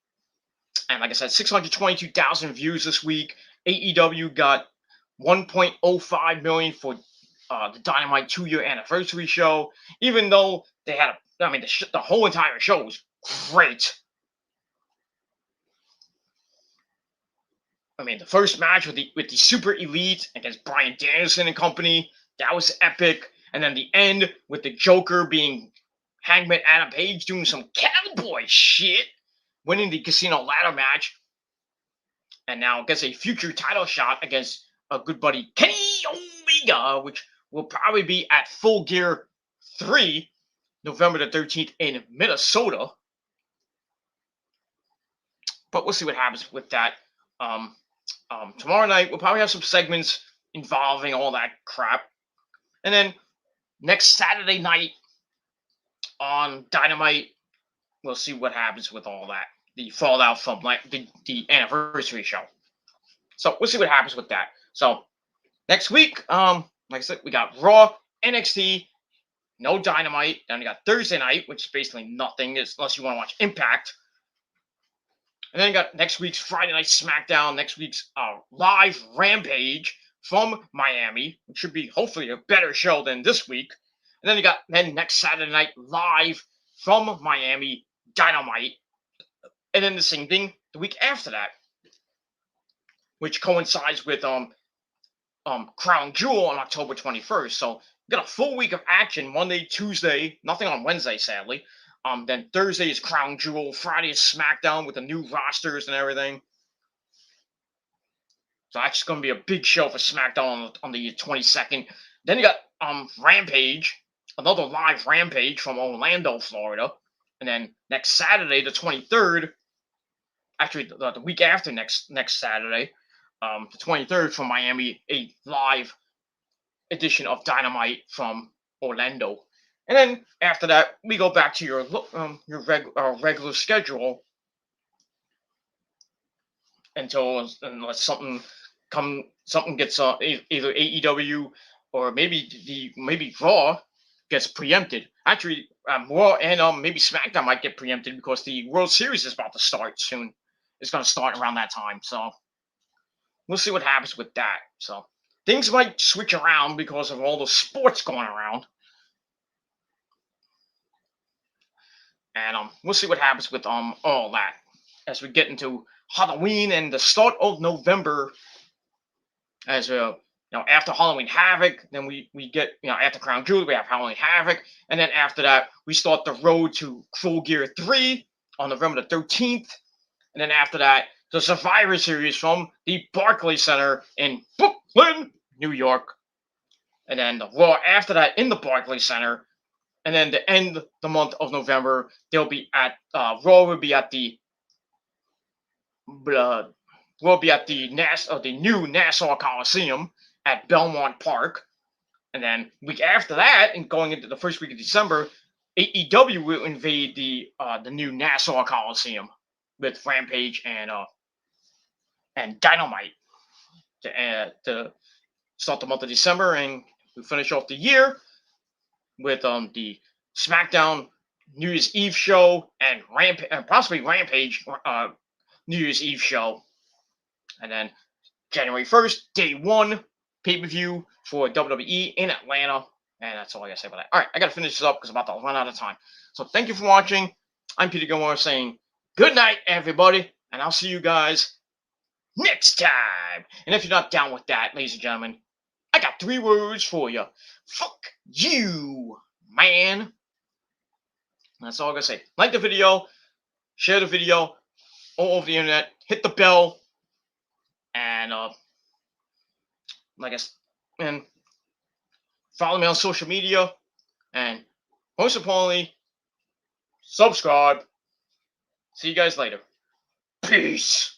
And like I said, 622,000 views this week. AEW got 1.05 million for the Dynamite 2-year anniversary show. Even though they had the whole entire show was great. the first match with the Super Elite against Bryan Danielson and company, that was epic. And then the end with the Joker being Hangman Adam Page doing some cowboy shit, winning the Casino Ladder match, and now gets a future title shot against a good buddy Kenny Omega, which will probably be at Full Gear 3, November the 13th in Minnesota. But we'll see what happens with that. Tomorrow night, we'll probably have some segments involving all that crap. And then next Saturday night on Dynamite, we'll see what happens with all that. The fallout from the anniversary show. So we'll see what happens with that. So next week, like I said, we got Raw, NXT, no Dynamite. Then we got Thursday night, which is basically nothing unless you want to watch Impact. And then you got next week's Friday Night SmackDown, next week's live Rampage from Miami, which should be hopefully a better show than this week. And then you got next Saturday night live from Miami, Dynamite. And then the same thing the week after that, which coincides with Crown Jewel on October 21st. So you got a full week of action, Monday, Tuesday, nothing on Wednesday, sadly. Then Thursday is Crown Jewel, Friday is SmackDown with the new rosters and everything. So that's going to be a big show for SmackDown on the 22nd. Then you got Rampage, another live Rampage from Orlando, Florida. And then next Saturday, the 23rd, actually the week after next Saturday, the 23rd from Miami, a live edition of Dynamite from Orlando. And then after that, we go back to your regular schedule unless something gets either AEW or maybe Raw gets preempted. Actually, Raw and maybe SmackDown might get preempted because the World Series is about to start soon. It's going to start around that time, so we'll see what happens with that. So things might switch around because of all the sports going around. And we'll see what happens with all that as we get into Halloween and the start of November. As after Halloween Havoc, then we get after Crown Jewel we have Halloween Havoc, and then after that we start the road to Full Gear 3 on November the 13th, and then after that the Survivor Series from the Barclays Center in Brooklyn, New York, and then the Raw after that in the Barclays Center. And then to end the month of November, they'll be at Raw will be at the new Nassau Coliseum at Belmont Park. And then week after that, and going into the first week of December, AEW will invade the new Nassau Coliseum with Rampage and Dynamite to start the month of December, and we finish off the year with the SmackDown New Year's Eve show and possibly Rampage New Year's Eve show. And then January 1st, day one, pay-per-view for WWE in Atlanta. And that's all I gotta say about that. All right, I gotta finish this up because I'm about to run out of time. So thank you for watching. I'm Peter Gilmore saying good night, everybody, and I'll see you guys next time. And if you're not down with that, ladies and gentlemen, I got 3 words for you. Fuck you, man. That's all I'm gonna say. Like the video, share the video all over the internet, hit the bell, and and follow me on social media, and most importantly, subscribe. See you guys later. Peace.